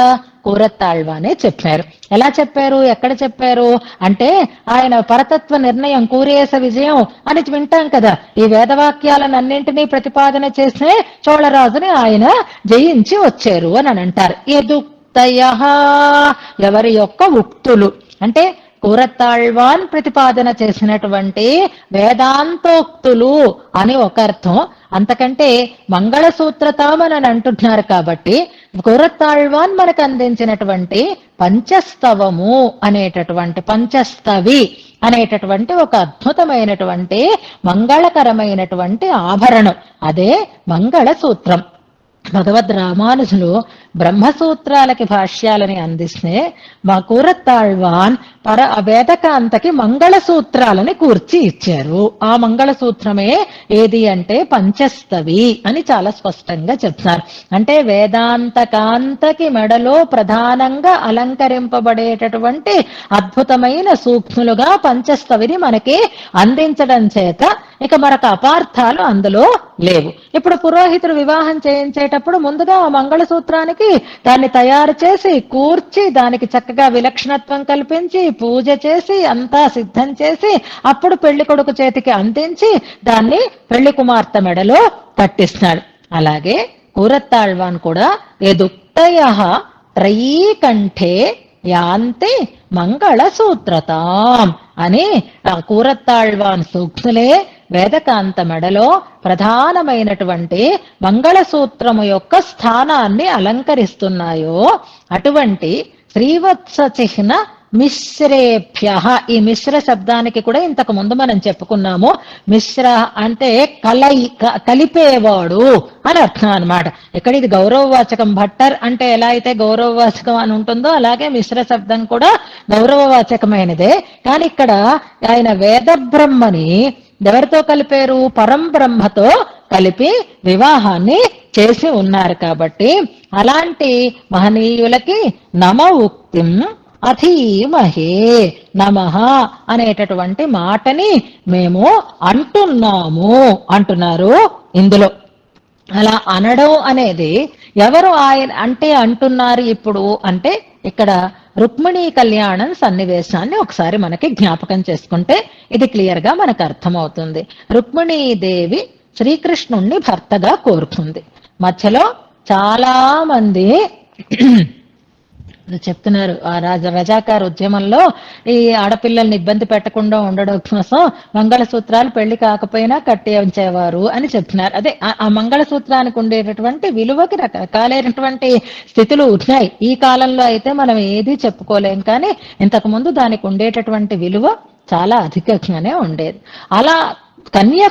కూరత్తాళ్వానే చెప్పారు. ఎలా చెప్పారు? ఎక్కడ చెప్పారు అంటే ఆయన పరతత్వ నిర్ణయం, కూరేస విజయం అని వింటాం కదా. ఈ వేదవాక్యాలన్నింటినీ ప్రతిపాదన చేసే చోళరాజుని ఆయన జయించి వచ్చారు అని అంటారు. ఎదుక్తయ, ఎవరి యొక్క ఉక్తులు అంటే కూరత్తాళ్వాన్ ప్రతిపాదన చేసినటువంటి వేదాంతోక్తులు అని ఒక అర్థం. అంతకంటే మంగళసూత్రతామని అంటున్నారు కాబట్టి కూరత్తాళ్వాన్ మనకు అందించినటువంటి పంచస్తవము అనేటటువంటి పంచస్తవి అనేటటువంటి ఒక అద్భుతమైనటువంటి మంగళకరమైనటువంటి ఆభరణం, అదే మంగళసూత్రం. భగవద్ రామానుజులు బ్రహ్మసూత్రాలకి భాష్యాలని అందిస్తే మా కూరత్తాళ్వాన్ వేదకాంతకి మంగళసూత్రాలని కూర్చి ఇచ్చారు. ఆ మంగళసూత్రమే ఏది అంటే పంచస్తవి అని చాలా స్పష్టంగా చెప్తున్నారు. అంటే వేదాంతకాంతకి మెడలో ప్రధానంగా అలంకరింపబడేటటువంటి అద్భుతమైన సూక్ష్ములుగా పంచస్తవిని మనకి అందించడం చేత ఇక మరొక అపార్థాలు అందులో లేవు. ఇప్పుడు పురోహితుడు వివాహం చేయించేటప్పుడు ముందుగా ఆ మంగళసూత్రానికి దాన్ని తయారు చేసి కూర్చి దానికి చక్కగా విలక్షణత్వం కల్పించి పూజ చేసి అంతా సిద్ధం చేసి అప్పుడు పెళ్లి కొడుకు చేతికి అందించి దాన్ని పెళ్లి కుమార్తె మెడలో కట్టిస్తాడు. అలాగే కూరత్తాళ్వాన్ కూడా యదుక్తయ త్రయీకంఠే యాంతి మంగళసూత్రతాం అని ఆ కూరత్తాళ్వాన్ సూక్తులే వేదకాంత మెడలో ప్రధానమైనటువంటి మంగళసూత్రము యొక్క స్థానాన్ని అలంకరిస్తున్నాయో అటువంటి శ్రీవత్స చిహ్న మిశ్రేభ్య, ఈ మిశ్ర శబ్దానికి కూడా ఇంతకు ముందు మనం చెప్పుకున్నాము. మిశ్ర అంటే కలిపేవాడు అని అర్థం అనమాట. ఇక్కడ ఇది గౌరవవాచకం. భట్టర్ అంటే ఎలా అయితే గౌరవవాచకం అని ఉంటుందో అలాగే మిశ్ర శబ్దం కూడా గౌరవవాచకమైనదే. కానీ ఇక్కడ ఆయన వేద బ్రహ్మని ఎవరితో కలిపారు? పరంబ్రహ్మతో కలిపి వివాహాన్ని చేసి ఉన్నారు. కాబట్టి అలాంటి మహనీయులకి నమ ఉక్తిం అధీమహే, నమః అనేటటువంటి మాటని మేము అంటున్నాము అంటున్నారు ఇందులో. అలా అనడం అనేది ఎవరు ఆయన అంటే అంటున్నారు ఇప్పుడు అంటే ఇక్కడ రుక్మిణీ కళ్యాణం సన్నివేశాన్ని ఒకసారి మనకి జ్ఞాపకం చేసుకుంటే ఇది క్లియర్ గా మనకు అర్థమవుతుంది. రుక్మిణీదేవి శ్రీకృష్ణుణ్ణి భర్తగా కోరుకుంది. మధ్యలో చాలా మంది చెప్తున్నారు ఆ రజాకార్ ఉద్యమంలో ఈ ఆడపిల్లల్ని ఇబ్బంది పెట్టకుండా ఉండడం కోసం మంగళసూత్రాలు పెళ్లి కాకపోయినా కట్టి ఉంచేవారు అని చెప్తున్నారు. అదే ఆ మంగళసూత్రానికి ఉండేటటువంటి విలువకి రకరకాలైనటువంటి స్థితులు ఉన్నాయి. ఈ కాలంలో అయితే మనం ఏది చెప్పుకోలేం, కానీ ఇంతకు ముందు దానికి ఉండేటటువంటి విలువ చాలా అధికంగానే ఉండేది. అలా కన్య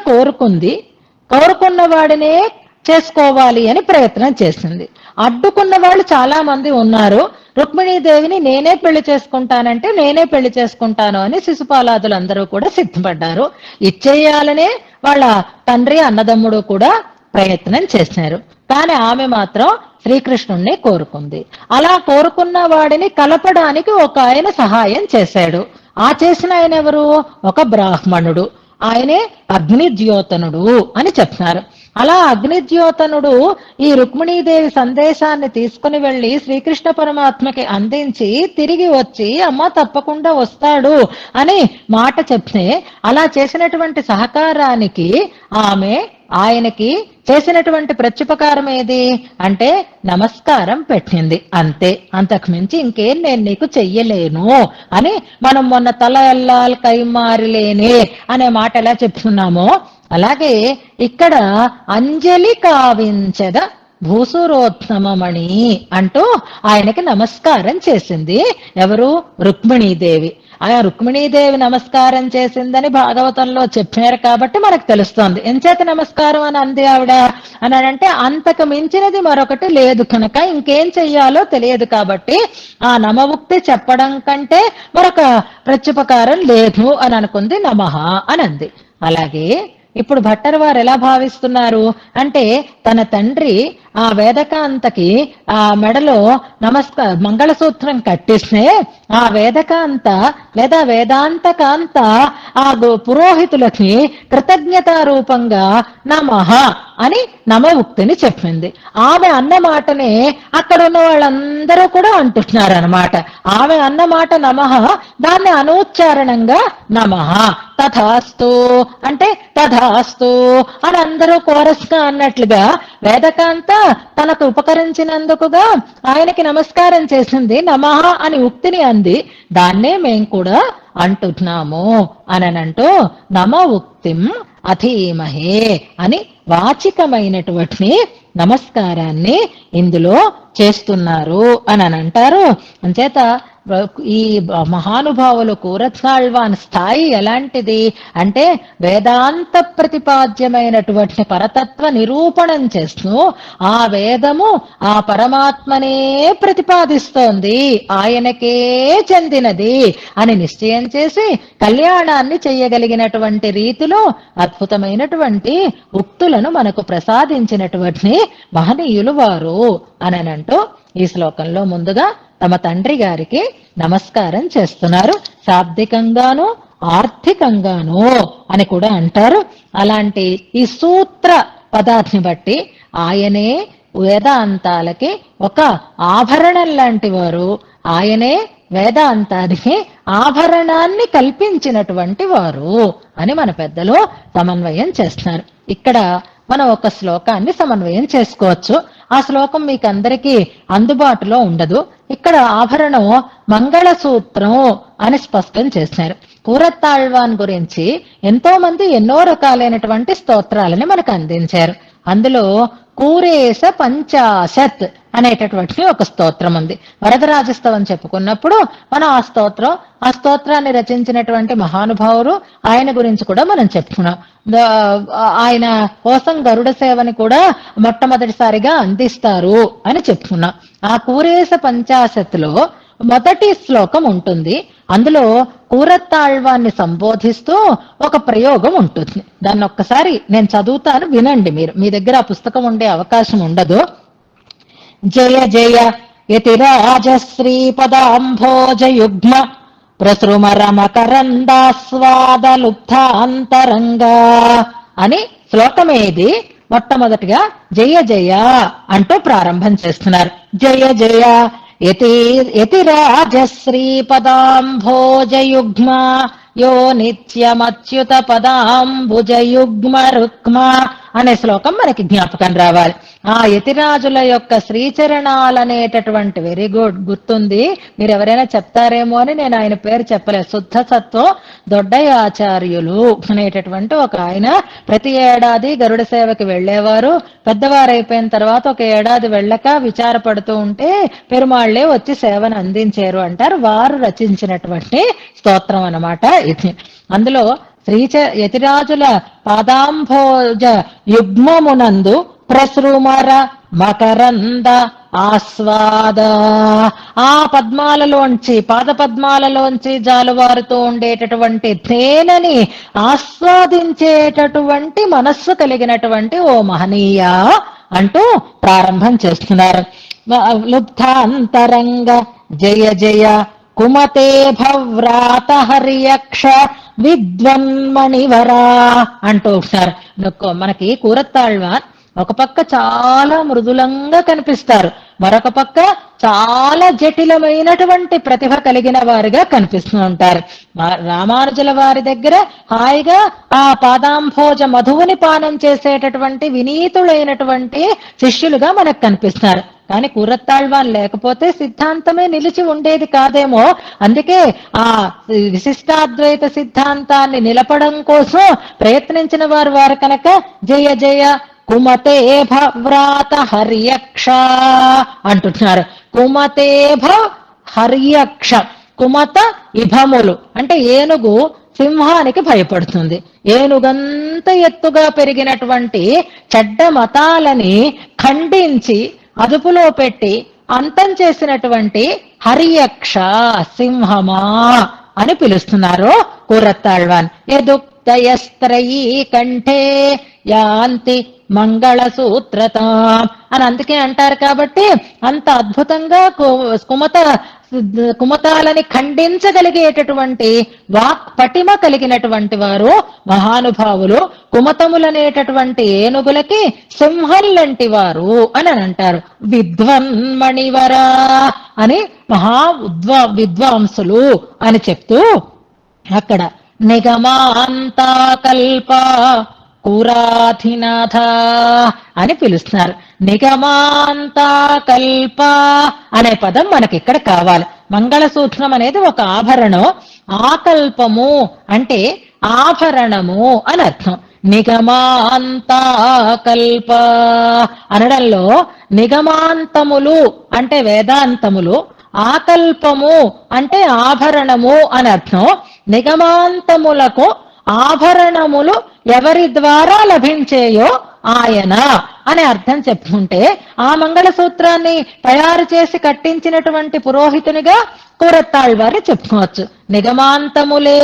కోరుకున్న వాడినే చేసుకోవాలి అని ప్రయత్నం చేసింది. అడ్డుకున్న వాళ్ళు చాలా మంది ఉన్నారు. రుక్మిణీదేవిని నేనే పెళ్లి చేసుకుంటానంటే నేనే పెళ్లి చేసుకుంటాను అని శిశుపాలాదులందరూ కూడా సిద్ధపడ్డారు. ఇచ్చేయాలనే వాళ్ళ తండ్రి అన్నదమ్ముడు కూడా ప్రయత్నం చేశారు. కానీ ఆమె మాత్రం శ్రీకృష్ణుణ్ణి కోరుకుంది. అలా కోరుకున్న వాడిని కలపడానికి ఒక ఆయన సహాయం చేశాడు. ఆ చేసిన ఆయన ఎవరు? ఒక బ్రాహ్మణుడు. ఆయనే అగ్నిద్యోతనుడు అని చెప్తున్నారు. అలా అగ్నిద్యోతనుడు ఈ రుక్మిణీదేవి సందేశాన్ని తీసుకుని వెళ్లి శ్రీకృష్ణ పరమాత్మకి అందించి తిరిగి వచ్చి అమ్మ తప్పకుండా వస్తాడు అని మాట చెప్తే అలా చేసినటువంటి సహకారానికి ఆమె ఆయనకి చేసినటువంటి ప్రత్యుపకారం ఏది అంటే నమస్కారం పెట్టింది. అంతే, అంతకు మించి ఇంకేం నేను నీకు చెయ్యలేను అని మనం మొన్న తల ఎల్లాల్ కైమారిలేనే అనే మాట ఎలా చెప్తున్నామో అలాగే ఇక్కడ అంజలి కావించద భూసురోత్తమమణి అంటూ ఆయనకి నమస్కారం చేసింది. ఎవరు? రుక్మిణీదేవి. ఆ రుక్మిణీదేవి నమస్కారం చేసిందని భాగవతంలో చెప్పారు కాబట్టి మనకు తెలుస్తోంది. ఎంచేత నమస్కారం అని అంది ఆవిడ అని అంటే అంతకు మించినది మరొకటి లేదు కనుక ఇంకేం చెయ్యాలో తెలియదు కాబట్టి ఆ నమముక్తి చెప్పడం కంటే మరొక ప్రత్యుపకారం లేదు అని అనుకుంది. నమః అని అంది. అలాగే ఇప్పుడు భట్టర్ వారు ఎలా భావిస్తున్నారు అంటే తన తండ్రి ఆ వేదకాంతకి ఆ మెడలో మంగళసూత్రం కట్టిస్తే ఆ వేదకాంత లేదా వేదాంతకాంత ఆ పురోహితులకి కృతజ్ఞతా రూపంగా నమః అని నమముక్తిని చెప్పింది. ఆమె అన్న మాటనే అక్కడ ఉన్న వాళ్ళందరూ కూడా అంటున్నారు అనమాట. ఆమె అన్న మాట నమః, దాన్ని అనూచ్చారణంగా నమః తథాస్తు అంటే తథాస్తు అని అందరూ కోరస్ గా అన్నట్లుగా వేదకాంత తనకు ఉపకరించినందుకుగా ఆయనకి నమస్కారం చేసింది, నమః అని ఉక్తిని అంది. దాన్నే మేం కూడా అంటున్నాము అనంటూ నమ ఉక్తిం అధీమహే అని వాచికమైనటువంటి నమస్కారాన్ని ఇందులో చేస్తున్నారు అని అంటారు. అంచేత ఈ మహానుభావులు కూరతాళ్వాన్ స్థాయి ఎలాంటిది అంటే వేదాంత ప్రతిపాద్యమైనటువంటి పరతత్వ నిరూపణం చేస్తూ ఆ వేదము ఆ పరమాత్మనే ప్రతిపాదిస్తోంది, ఆయనకే చెందినది అని నిశ్చయం చేసి కళ్యాణాన్ని చెయ్యగలిగినటువంటి రీతిలో అద్భుతమైనటువంటి ఉక్తులను మనకు ప్రసాదించినటువంటి మహనీయులు వారు అనంటూ ఈ శ్లోకంలో ముందుగా తమ తండ్రి గారికి నమస్కారం చేస్తున్నారు. శాబ్దికంగాను ఆర్థికంగాను అని కూడా అంటారు. అలాంటి ఈ సూత్ర పదాన్ని బట్టి ఆయనే వేదాంతాలకి ఒక ఆభరణం లాంటి వారు, ఆయనే వేదాంతానికి ఆభరణాన్ని కల్పించినటువంటి వారు అని మన పెద్దలు సమన్వయం చేస్తున్నారు. ఇక్కడ మనం ఒక శ్లోకాన్ని సమన్వయం చేసుకోవచ్చు. ఆ శ్లోకం మీకు అందరికీ అందుబాటులో ఉండదు. ఇక్కడ ఆభరణం మంగళసూత్రం అని స్పష్టం చేశారు. కూరతాళ్వాన్ గురించి ఎంతో మంది ఎన్నో రకాలైనటువంటి స్తోత్రాలని మనకు అందించారు. అందులో కూరేశ పంచాశత్ అనేటటువంటి ఒక స్తోత్రం ఉంది. వరదరాజస్తవం చెప్పుకున్నప్పుడు మనం ఆ స్తోత్రాన్ని రచించినటువంటి మహానుభావులు ఆయన గురించి కూడా మనం చెప్పుకున్నాం. ఆయన కోసం గరుడ సేవని కూడా మొట్టమొదటిసారిగా అందిస్తారు అని చెప్పుకున్నాం. ఆ కూరేశ పంచాశత్లో మొదటి శ్లోకం ఉంటుంది. అందులో కూరతాళ్వాన్ని సంబోధిస్తూ ఒక ప్రయోగం ఉంటుంది. దాన్ని ఒక్కసారి నేను చదువుతాను, వినండి. మీరు మీ దగ్గర ఆ పుస్తకం ఉండే అవకాశం ఉండదు. జయ జయ యతిరాజశ్రీపదాంభోజయుగ్మ ప్రసృమరమకరందాస్వాదలుబ్ధాంతరంగా అని శ్లోకమేది మొట్టమొదటిగా జయ జయ అంటూ ప్రారంభం చేస్తున్నారు. జయ జయ యతిరాజశ్రీపదాంభోజయుగ్మ యో నిత్యమచ్యుత పదాంబుజయుగ్మ రుక్మ అనే శ్లోకం మనకి జ్ఞాపకం రావాలి. ఆ యతిరాజుల యొక్క శ్రీచరణాలనేటటువంటి వెరీ గుడ్ గుర్తుంది. మీరు ఎవరైనా చెప్తారేమో అని నేను ఆయన పేరు చెప్పలేదు. శుద్ధ సత్వం దొడ్డయాచార్యులు అనేటటువంటి ఒక ఆయన ప్రతి ఏడాది గరుడ సేవకి వెళ్లేవారు. పెద్దవారైపోయిన తర్వాత ఒక ఏడాది వెళ్ళక విచారపడుతూ ఉంటే పెరుమాళ్లే వచ్చి సేవను అందించారు అంటారు. వారు రచించినటువంటి స్తోత్రం అన్నమాట ఇది. అందులో యతిరాజుల పాదాంభోజ యుగ్మమునందు ప్రసృమర మకరంద ఆస్వాద ఆ పాద పద్మాలలోంచి జాలువారుతూ ఉండేటటువంటి తేనెని ఆస్వాదించేటటువంటి మనస్సు కలిగినటువంటి ఓ మహనీయ అంటూ ప్రారంభం చేస్తున్నారు. లుబ్ధాంతరంగ జయ జయ కుమతే భవ్రాత హరియక్ష విద్వన్మణివరా అంటూ ఉంటారు. మనకి కూరతాళ్వాన్ ఒక పక్క చాలా మృదులంగా కనిపిస్తారు, మరొక పక్క చాలా జటిలమైనటువంటి ప్రతిభ కలిగిన వారిగా కనిపిస్తూ ఉంటారు. రామానుజుల వారి దగ్గర హాయిగా ఆ పాదాంభోజ మధువుని పానం చేసేటటువంటి వినీతులైనటువంటి శిష్యులుగా మనకు కనిపిస్తున్నారు. కానీ కూరతాళ్వాన్ లేకపోతే సిద్ధాంతమే నిలిచి ఉండేది కాదేమో. అందుకే ఆ విశిష్టాద్వైత సిద్ధాంతాన్ని నిలపడం కోసం ప్రయత్నించిన వారు కనుక జయ జయ కుమతే భవ్రాత హర్యక్ష అంటున్నారు. కుమతేభ హర్యక్ష, కుమత ఇభములు అంటే ఏనుగు సింహానికి భయపడుతుంది. ఏనుగంత ఎత్తుగా పెరిగినటువంటి చెడ్డ మతాలని ఖండించి అదుపులో పెట్టి అంతం చేసినటువంటి హరియక్ష సింహమా అని పిలుస్తున్నారు కూరతాళ్వాన్. యదుక్తయస్త్రయీ కంఠే యాంతి మంగళసూత్రత అని అందుకే అంటారు. కాబట్టి అంత అద్భుతంగా కుమతాలని ఖండించగలిగేటటువంటి వాక్ పటిమ కలిగినటువంటి వారు మహానుభావులు. కుమతములనేటటువంటి ఏనుగులకి సింహం లాంటి వారు అని అంటారు. విద్వన్మణివరా అని విద్వాంసులు అని చెప్తూ అక్కడ నిగమాంతాకల్ప కూరాధినాథ అని పిలుస్తున్నారు. నిగమాంతాకల్ప అనే పదం మనకి ఇక్కడ కావాలి. మంగళసూత్రం అనేది ఒక ఆభరణం. ఆకల్పము అంటే ఆభరణము అని అర్థం. నిగమాంతాకల్ప అనడంలో నిగమాంతములు అంటే వేదాంతములు, ఆకల్పము అంటే ఆభరణము అని అర్థం. నిగమాంతములకు ఆభరణములు ఎవరి ద్వారా లభించేయో ఆయన అనే అర్థం చెప్పుకుంటే, ఆ మంగళసూత్రాన్ని తయారు చేసి కట్టించినటువంటి పురోహితునిగా కూరత్తాళ్వారు చెప్పుకోవచ్చు. నిగమాంతములే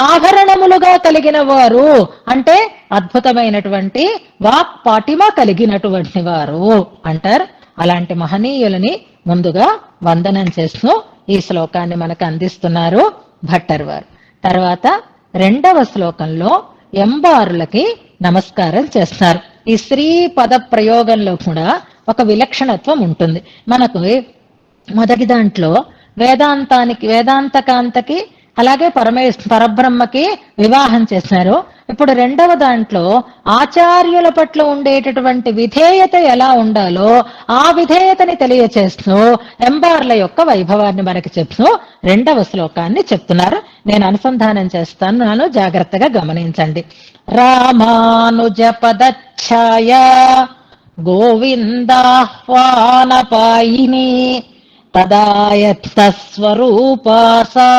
ఆభరణములుగా కలిగిన వారు అంటే అద్భుతమైనటువంటి వాక్ పాటిమ కలిగినటువంటి వారు అంటారు. అలాంటి మహనీయులని ముందుగా వందనం చేస్తూ ఈ శ్లోకాన్ని మనకు అందిస్తున్నారు భట్టర్ వారు. తర్వాత రెండవ శ్లోకంలో ఎంబారులకి నమస్కారం చేస్తారు. ఈ శ్రీ పద ప్రయోగంలో కూడా ఒక విలక్షణత్వం ఉంటుంది. మనకు మొదటి దాంట్లో వేదాంతకాంతకి అలాగే పరబ్రహ్మకి వివాహం చేశారు. ఇప్పుడు రెండవ దాంట్లో ఆచార్యుల పట్ల ఉండేటటువంటి విధేయత ఎలా ఉండాలో ఆ విధేయతని తెలియచేస్తూ ఎంబార్ల యొక్క వైభవాన్ని మనకి చెప్తూ రెండవ శ్లోకాన్ని చెప్తున్నారు. నేను అనుసంధానం చేస్తాను, జాగ్రత్తగా గమనించండి. రామానుజ పదఛాయ గోవిందాహ్వానపాయిని తదాయత్త స్వరూపాసా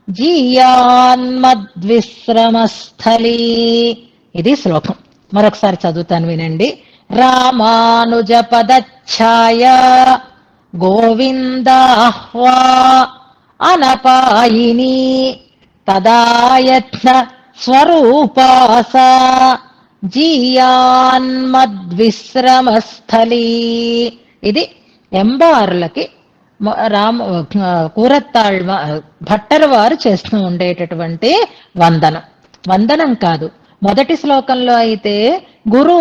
జీయాన్మద్విశ్రమస్థలీ. ఇది శ్లోకం. మరొకసారి చదువుతాను, వినండి. రామానుజ పదఛాయ గోవిందాహ్వా అనపాయిని తదాయత్న స్వరూపాసా జీయాన్మద్విశ్రమస్థలీ. ఇది ఎంబారులకి భట్టర్ వారు చేస్తూ ఉండేటటువంటి వందనం కాదు. మొదటి శ్లోకంలో అయితే గురు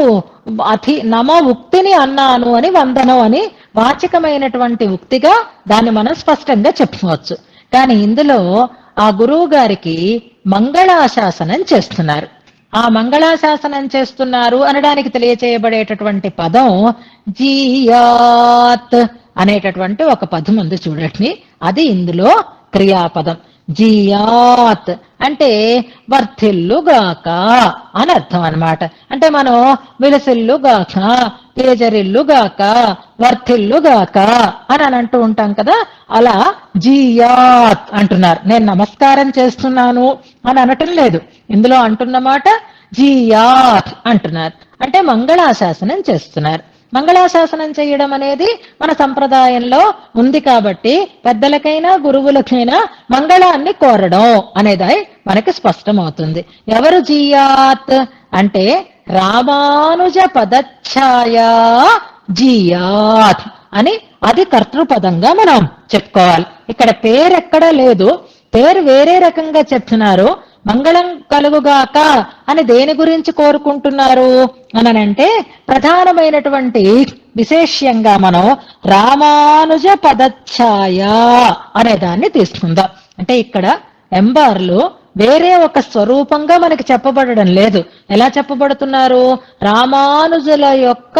నమ ఉక్తిని అన్నాను అని వందనం అని వాచికమైనటువంటి ఉక్తిగా దాన్ని మనం స్పష్టంగా చెప్పుకోవచ్చు. కానీ ఇందులో ఆ గురువు గారికి మంగళాశాసనం చేస్తున్నారు. ఆ మంగళాశాసనం చేస్తున్నారు అనడానికి తెలియచేయబడేటటువంటి పదం జీయాత్ అనేటటువంటి ఒక పదం ఉంది చూడండి. అది ఇందులో క్రియాపదం. జీయాత్ అంటే వర్ధిల్లుగాక అని అర్థం అన్నమాట. అంటే మనం విలసిల్లుగాక, తేజరిల్లుగాక, వర్ధిల్లుగాక అని అంటూ ఉంటాం కదా, అలా జీయాత్ అంటున్నారు. నేను నమస్కారం చేస్తున్నాను అని అనటం లేదు, ఇందులో అంటున్నమాట జీయాత్ అంటున్నారు. అంటే మంగళాశాసనం చేస్తున్నారు. మంగళాశాసనం చేయడం అనేది మన సంప్రదాయంలో ఉంది కాబట్టి పెద్దలకైనా గురువులకైనా మంగళాన్ని కోరడం అనేది మనకి స్పష్టమవుతుంది. ఎవరు జీయాత్ అంటే రామానుజ పదఛాయ జీయాత్ అని అది కర్తృపదంగా మనం చెప్పుకోవాలి. ఇక్కడ పేరెక్కడా లేదు, పేరు వేరే రకంగా చెప్తున్నారు. మంగళం కలుగుగాక అని దేని గురించి కోరుకుంటున్నారు అనంటే ప్రధానమైనటువంటి విశేష్యంగా మనం రామానుజ పదఛాయ అనే దాన్ని తీసుకుందాం. అంటే ఇక్కడ ఎంబార్లు వేరే ఒక స్వరూపంగా మనకి చెప్పబడడం లేదు. ఎలా చెప్పబడుతున్నారు? రామానుజుల యొక్క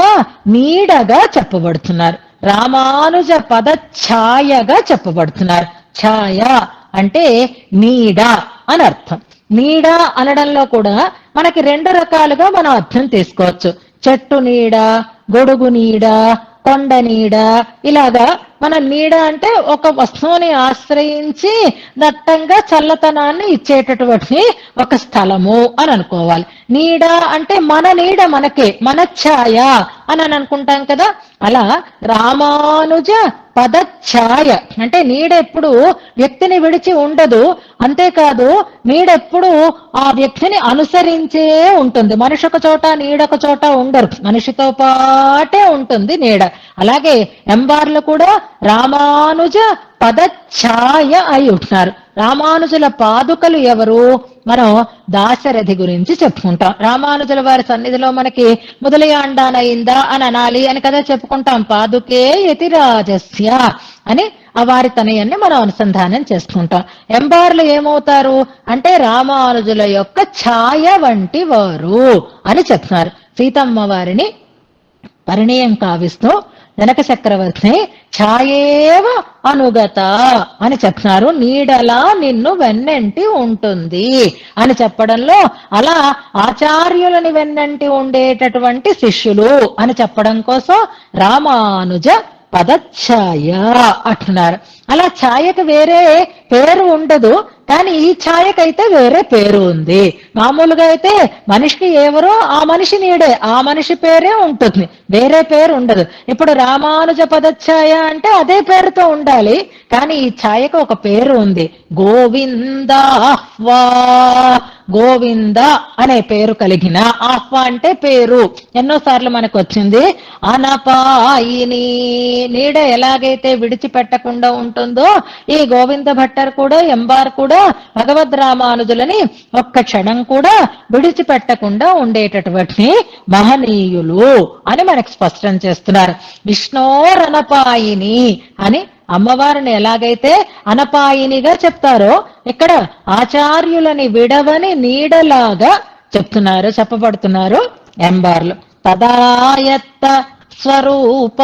నీడగా చెప్పబడుతున్నారు. రామానుజ పదఛాయగా చెప్పబడుతున్నారు. ఛాయ అంటే నీడ అని అర్థం. నీడ అనడంలో కూడా మనకి రెండు రకాలుగా మనం అర్థం తీసుకోవచ్చు. చెట్టు నీడ, గొడుగు నీడ, కొండ నీడ, ఇలాగా మన నీడ అంటే ఒక వస్తువుని ఆశ్రయించి దట్టంగా చల్లతనాన్ని ఇచ్చేటటువంటి ఒక స్థలము అని అనుకోవాలి. నీడ అంటే మన నీడ మనకే, మన ఛాయ అని అనుకుంటాం కదా. అలా రామానుజ పదఛాయ అంటే నీడెప్పుడు వ్యక్తిని విడిచి ఉండదు. అంతేకాదు నీడెప్పుడు ఆ వ్యక్తిని అనుసరించే ఉంటుంది. మనిషి ఒక చోట నీడొక చోట ఉండరు, మనిషితో పాటే ఉంటుంది నీడ. అలాగే ఎంబార్లు కూడా రామానుజ పదఛాయ అయి ఉంటున్నారు. రామానుజుల పాదుకలు ఎవరు? మనం దాశరథి గురించి చెప్పుకుంటాం. రామానుజుల వారి సన్నిధిలో మనకి మొదలయాండానయిందా అని అనాలి అని కదా చెప్పుకుంటాం. పాదుకే యతిరాజస్య అని ఆ వారి తనయాన్ని మనం అనుసంధానం చేసుకుంటాం. ఎంబార్లు ఏమవుతారు అంటే రామానుజుల యొక్క ఛాయ వంటి వారు అని చెప్తున్నారు. సీతమ్మ వారిని పరిణయం కావిస్తూ జనక చక్రవర్తిని ఛాయేవ అనుగత అని చెప్తున్నారు. నీడలా నిన్ను వెన్నంటి ఉంటుంది అని చెప్పడంలో అలా ఆచార్యులని వెన్నంటి ఉండేటటువంటి శిష్యులు అని చెప్పడం కోసం రామానుజ పదఛాయ అంటున్నారు. అలా ఛాయకు వేరే పేరు ఉండదు, కానీ ఈ ఛాయకైతే వేరే పేరు ఉంది. మామూలుగా అయితే మనిషికి ఎవరో ఆ మనిషి నీడే, ఆ మనిషి పేరే ఉంటుంది, వేరే పేరు ఉండదు. ఇప్పుడు రామానుజ పదఛాయ అంటే అదే పేరుతో ఉండాలి, కానీ ఈ ఛాయకు ఒక పేరు ఉంది. గోవిందాహ్వా, గోవింద అనే పేరు కలిగిన, ఆహ్వా అంటే పేరు, ఎన్నోసార్లు మనకు వచ్చింది. అనపాయిని, నీడ ఎలాగైతే విడిచిపెట్టకుండా ఉంటుందో ఈ గోవింద భట్టర్ కూడా ఎంబార్ కూడా భగవద్ రామానుజులని ఒక్క క్షణం కూడా విడిచిపెట్టకుండా ఉండేటటువంటి మహనీయులు అని మనకు స్పష్టం చేస్తున్నారు. విష్ణోరనపాయిని అని అమ్మవారిని ఎలాగైతే అనపాయినిగా చెప్తారో ఇక్కడ ఆచార్యులని విడవని నీడలాగా చెప్తున్నారు, చెప్పబడుతున్నారు ఎంబార్లు. తదాయత్త స్వరూప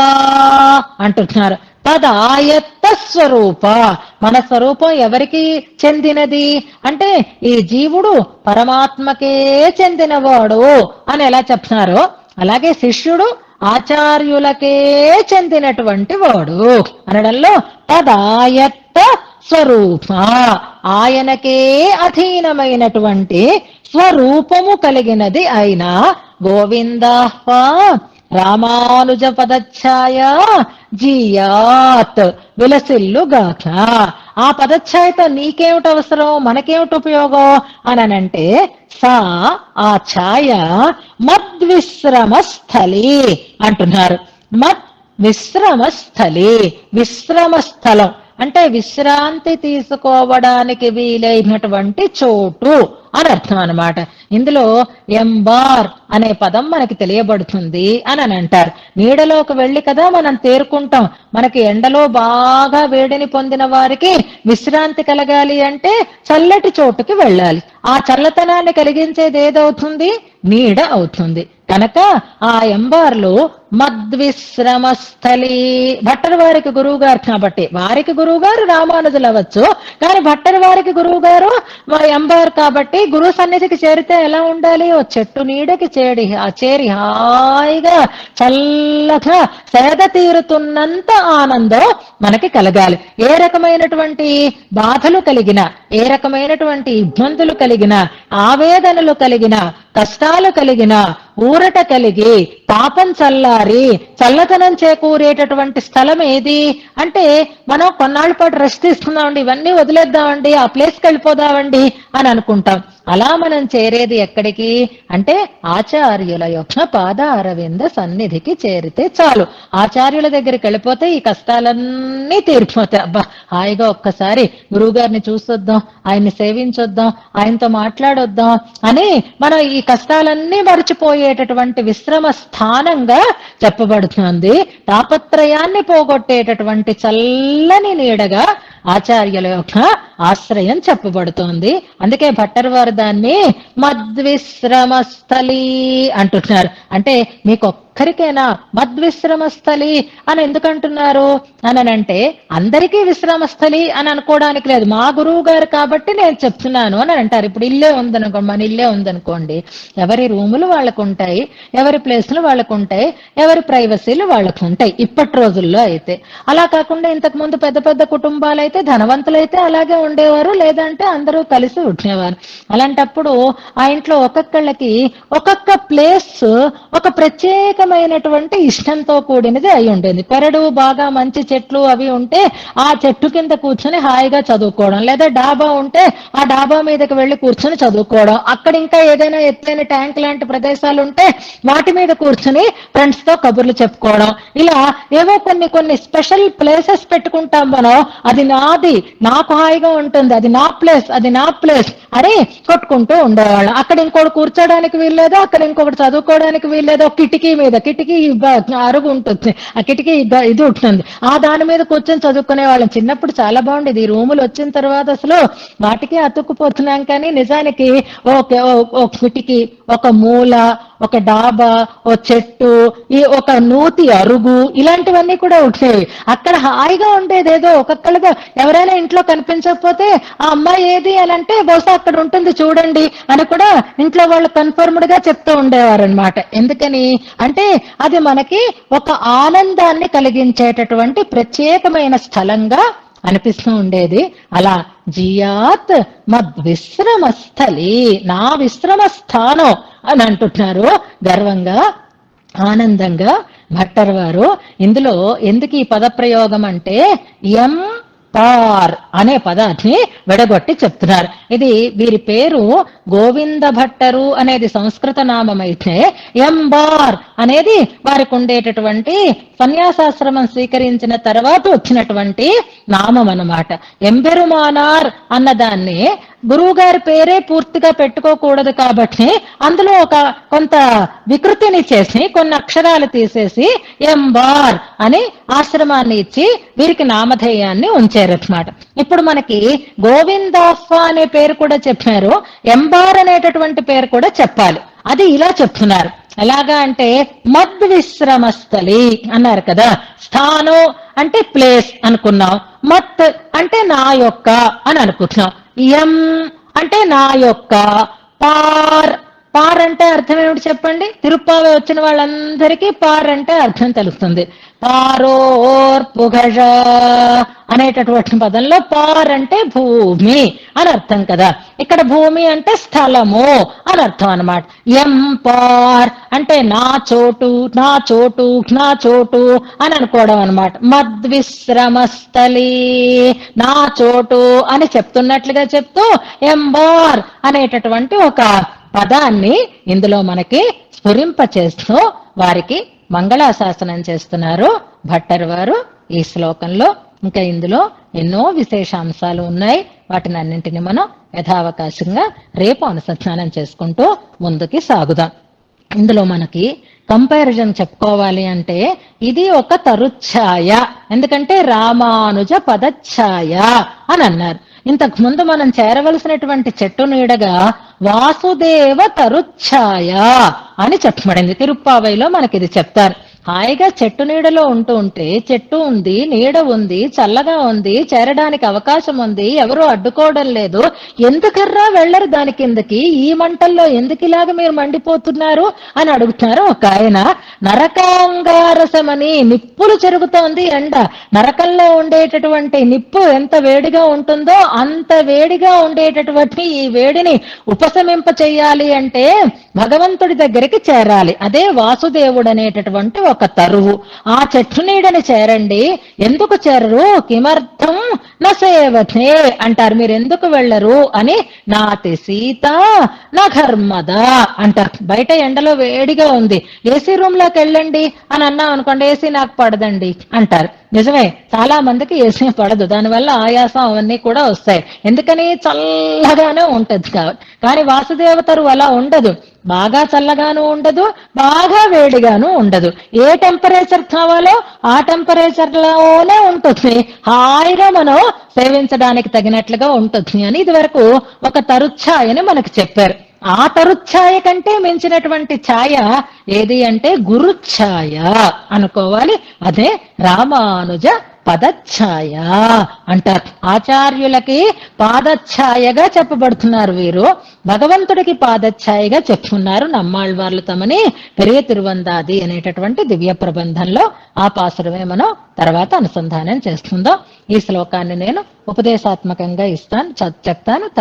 అంటున్నారు. తదాయత్త స్వరూప, మన స్వరూపం ఎవరికి చెందినది అంటే ఈ జీవుడు పరమాత్మకే చెందినవాడు అని ఎలా చెప్తున్నారో అలాగే శిష్యుడు ఆచార్యులకే చెందినటువంటి వాడు అనడంలో తదాయత్త స్వరూప, ఆయనకే అధీనమైనటువంటి స్వరూపము కలిగినది అయినా గోవిందాహ్వా రామానుజ పదఛాయ జీయాత్ విలసిల్లుగాక. ఆ పదఛాయతో నీకేమిటి అవసరం, మనకేమిటి ఉపయోగం అనంటే సా ఆ ఛాయ మద్విశ్రమస్థలి అంటున్నారు. మద్ విశ్రమస్థలి, విశ్రమస్థలం అంటే విశ్రాంతి తీసుకోవడానికి వీలైనటువంటి చోటు అని అర్థం అన్నమాట. ఇందులో ఎంబార్ అనే పదం మనకి తెలియబడుతుంది అని అంటారు. నీడలోకి వెళ్ళి కదా మనం తేరుకుంటాం. మనకి ఎండలో బాగా వేడిని పొందిన వారికి విశ్రాంతి కలగాలి అంటే చల్లటి చోటుకి వెళ్ళాలి. ఆ చల్లతనాన్ని కలిగించేది ఏదవుతుంది, నీడ అవుతుంది. కనుక ఆ ఎంబార్లు మద్విశ్రమస్థలి, భట్టర్ వారికి గురువు గారు కాబట్టి వారికి గురువు గారు రామానుజులు అవ్వచ్చు, కానీ భట్టర్ వారికి గురువు గారు ఎంబార్ కాబట్టి గురువు సన్నిధికి చేరితే ఎలా ఉండాలి, ఓ చెట్టు నీడకి చేరి హాయిగా చల్లగా సేద తీరుతున్నంత ఆనందం మనకి కలగాలి. ఏ రకమైనటువంటి బాధలు కలిగిన, ఏ రకమైనటువంటి ఇబ్బందులు కలిగిన, ఆవేదనలు కలిగిన, కష్టాలు కలిగిన ఊరట కలిగి పాపం చల్లారి చల్లతనం చేకూరేటటువంటి స్థలం ఏది అంటే మనం కొన్నాళ్ళ పాటు రెస్ట్ తీసుకుందామండి, ఇవన్నీ వదిలేద్దామండి, ఆ ప్లేస్కి వెళ్ళిపోదామండి అని అనుకుంటాం. అలా మనం చేరేది ఎక్కడికి అంటే ఆచార్యుల యొక్క పాద అరవింద సన్నిధికి చేరితే చాలు. ఆచార్యుల దగ్గరికి వెళ్ళిపోతే ఈ కష్టాలన్నీ తీరిపోతాయి. అబ్బా హాయిగా ఒక్కసారి గురువు గారిని చూసొద్దాం, ఆయన్ని సేవించొద్దాం, ఆయనతో మాట్లాడొద్దాం అని మనం ఈ కష్టాలన్నీ మర్చిపోయేటటువంటి విశ్రమ స్థానంగా చెప్పబడుతుంది. తాపత్రయాన్ని పోగొట్టేటటువంటి చల్లని నీడగా ఆచార్యుల యొక్క ఆశ్రయం చెప్పబడుతోంది. అందుకే భట్టర్ వారు దాన్ని మద్విశ్రమస్థలి అంటున్నారు. అంటే మీకు ఒక్కరికైనా మద్విశ్రమస్థలి అని ఎందుకంటున్నారు అంటే అందరికీ విశ్రమస్థలి అని అనుకోవడానికి లేదు, మా గురువు గారు కాబట్టి నేను చెప్తున్నాను అని అంటారు. ఇప్పుడు ఇల్లే ఉందనుకోండి, మన ఇల్లే ఉందనుకోండి, ఎవరి రూములు వాళ్ళకు ఉంటాయి, ఎవరి ప్లేసులు వాళ్ళకు ఉంటాయి, ఎవరి ప్రైవసీలు వాళ్ళకు ఉంటాయి ఇప్పటి రోజుల్లో అయితే. అలా కాకుండా ఇంతకు ముందు పెద్ద పెద్ద కుటుంబాలు అయితే ధనవంతులైతే అలాగే ఉండేవారు, లేదంటే అందరూ కలిసి ఉండేవారు. అలాంటప్పుడు ఆ ఇంట్లో ఒక్కొక్కళ్ళకి ఒక్కొక్క ప్లేస్ ఒక ప్రత్యేకమైనటువంటి ఇష్టంతో కూడినది అయి ఉండేది. పెరడు బాగా మంచి చెట్లు అవి ఉంటే ఆ చెట్టు కింద కూర్చొని హాయిగా చదువుకోవడం, లేదా డాబా ఉంటే ఆ డాబా మీదకి వెళ్లి కూర్చొని చదువుకోవడం, అక్కడ ఇంకా ఏదైనా ఎత్తైన ట్యాంక్ లాంటి ప్రదేశాలు ఉంటే వాటి మీద కూర్చొని ఫ్రెండ్స్ తో కబుర్లు చెప్పుకోవడం, ఇలా ఏవో కొన్ని స్పెషల్ ప్లేసెస్ పెట్టుకుంటాం మనం. అది నాది, నాకు హాయిగా ఉంటుంది, అది నా ప్లేస్, అది నా ప్లేస్ అని కొట్టుకుంటూ ఉండేవాళ్ళం. అక్కడ ఇంకోటి కూర్చోడానికి వీల్లేదు, అక్కడ ఇంకొకటి చదువుకోవడానికి వీల్లేదు. ఒక కిటికీ మీద అరుగు ఉంటుంది, ఆ కిటికీ ఇది ఉంటుంది, ఆ దాని మీద కూర్చొని చదువుకునే వాళ్ళం. చిన్నప్పుడు చాలా బాగుండేది. ఈ రూములు వచ్చిన తర్వాత అసలు వాటికి అతుక్కుపోతున్నాం, కానీ నిజానికి ఒక కిటికీ, ఒక మూల, ఒక డాబా, ఓ చెట్టు, ఈ ఒక నూతి అరుగు, ఇలాంటివన్నీ కూడా ఉండేవి. అక్కడ హాయిగా ఉండేది. ఏదో ఒక్కొక్కళ్ళగా ఎవరైనా ఇంట్లో కనిపించకపోతే ఆ అమ్మాయి ఏది అని అంటే బహుశా అక్కడ ఉంటుంది చూడండి అని కూడా ఇంట్లో వాళ్ళు కన్ఫర్మ్డ్ గా చెప్తూ ఉండేవారు అనమాట. ఎందుకని అంటే అది మనకి ఒక ఆనందాన్ని కలిగించేటటువంటి ప్రత్యేకమైన స్థలంగా అనిపిస్తూ ఉండేది. అలా జియాత్ మద్విశ్రమస్థలి, నా విశ్రమ స్థానం అని అంటున్నారు గర్వంగా, ఆనందంగా భట్టర్ వారు. ఇందులో ఎందుకు ఈ పదప్రయోగం అంటే ఎం పార్ అనే పదాన్ని విడగొట్టి చెప్తున్నారు. ఇది వీరి పేరు గోవింద భట్టరు అనేది సంస్కృత నామం అయితే, ఎంబార్ అనేది వారికి ఉండేటటువంటి సన్యాసాశ్రమం స్వీకరించిన తర్వాత వచ్చినటువంటి నామం అన్నమాట. ఎంబెరుమానార్ అన్నదాన్ని గురువు గారి పేరే పూర్తిగా పెట్టుకోకూడదు కాబట్టి అందులో కొంత వికృతిని చేసి కొన్ని అక్షరాలు తీసేసి ఎంబార్ అని ఆశ్రమాన్ని ఇచ్చి వీరికి నామధేయాన్ని ఉంచారన్నమాట. ఇప్పుడు మనకి గోవిందాస్వ అనే పేరు కూడా చెప్పారు, ఎంబార్ అనేటటువంటి పేరు కూడా చెప్పాలి. అది ఇలా చెప్తున్నారు. ఎలాగా అంటే మద్విశ్రమస్థలి అన్నారు కదా. స్థానం అంటే ప్లేస్ అనుకున్నాం, మత్ అంటే నా యొక్క అని అనుకుంటున్నాం, ఎం అంటే నా యొక్క, పార్ పార్ అంటే అర్థం ఏమిటి చెప్పండి? తిరుప్పావై వచ్చిన వాళ్ళందరికీ పార్ అంటే అర్థం తెలుస్తుంది. పారోర్ పుగజ అనేటటువంటి పదంలో పార్ అంటే భూమి అని అర్థం కదా. ఇక్కడ భూమి అంటే స్థలము అని అర్థం అన్నమాట. ఎం పార్ అంటే నా చోటు, నా చోటు, నా చోటు అని అనుకోవడం అనమాట. మద్విశ్రమస్థలి, నా చోటు అని చెప్తున్నట్లుగా చెప్తూ ఎంబార్ అనేటటువంటి ఒక పదాన్ని ఇందులో మనకి స్ఫురింప చేస్తూ వారికి మంగళాశాసనం చేస్తున్నారు భట్టర్ వారు ఈ శ్లోకంలో. ఇంకా ఇందులో ఎన్నో విశేషాంశాలు ఉన్నాయి. వాటిని అన్నింటినీ మనం యథావకాశంగా రేపు అనుసంధానం చేసుకుంటూ ముందుకి సాగుదాం. ఇందులో మనకి కంపారిజన్ చెప్పుకోవాలి అంటే ఇది ఒక తరుఛాయ, ఎందుకంటే రామానుజ పదఛాయ అని అన్నారు. ఇంతకు ముందు మనం చేరవలసినటువంటి చెట్టు నీడగా వాసుదేవ తరుఛాయ అని చెప్పబడింది. తిరుప్పావైలో మనకి ఇది చెప్తారు. హాయిగా చెట్టు నీడలో ఉంటూ ఉంటే చెట్టు ఉంది, నీడ ఉంది, చల్లగా ఉంది, చేరడానికి అవకాశం ఉంది, ఎవరు అడ్డుకోవడం లేదు, ఎందుకర్రా వెళ్ళరు దాని కిందకి, ఈ మంటల్లో ఎందుకు ఇలాగ మీరు మండిపోతున్నారు అని అడుగుతున్నారు ఒక ఆయన. నరకాంగారసమని నిప్పులు చెరుగుతోంది ఎండ. నరకంలో ఉండేటటువంటి నిప్పు ఎంత వేడిగా ఉంటుందో అంత వేడిగా ఉండేటటువంటి ఈ వేడిని ఉపశమింప చెయ్యాలి అంటే భగవంతుడి దగ్గరికి చేరాలి. అదే వాసుదేవుడు అనేటటువంటి ఒక తరువు. ఆ చెట్టు నీడని చేరండి. ఎందుకు చేరరు? కిమర్థం న సేవతే అంటారు. మీరు ఎందుకు వెళ్ళరు అని. నాతి సీత నా ఘర్మద అంటారు. బయట ఎండలో వేడిగా ఉంది, ఏసీ రూమ్ లోకి వెళ్ళండి అని అన్నాం అనుకోండి, ఏసీ నాకు పడదండి అంటారు. నిజమే, చాలా మందికి ఏసీ పడదు, దానివల్ల ఆయాసం అవన్నీ కూడా వస్తాయి. ఎందుకని? చల్లగానే ఉంటుంది కాబట్టి. కానీ వాసుదేవతరు అలా ఉండదు, బాగా చల్లగాను ఉండదు, బాగా వేడిగాను ఉండదు. ఏ టెంపరేచర్ కావాలో ఆ టెంపరేచర్ లోనే ఉంటుంది. హాయిగా మనం సేవించడానికి తగినట్లుగా ఉంటుంది అని ఇది వరకు ఒక తరుఛాయని మనకు చెప్పారు. ఆ తరుఛాయ కంటే మించినటువంటి ఛాయ ఏది అంటే గురుఛాయ అనుకోవాలి. అదే రామానుజ పదఛాయ అంటారు. ఆచార్యులకి పాదఛాయగా చెప్పబడుతున్నారు వీరు, భగవంతుడికి పాదఛాయగా చెప్పుకున్నారు నమ్మాళ్వార్లు తమని పెరియ తిరువందాది అనేటటువంటి దివ్య ప్రబంధంలో. ఆ పాసురమే మనం తర్వాత అనుసంధానం చేస్తుందాం. ఈ శ్లోకాన్ని నేను ఉపదేశాత్మకంగా చెప్తాను.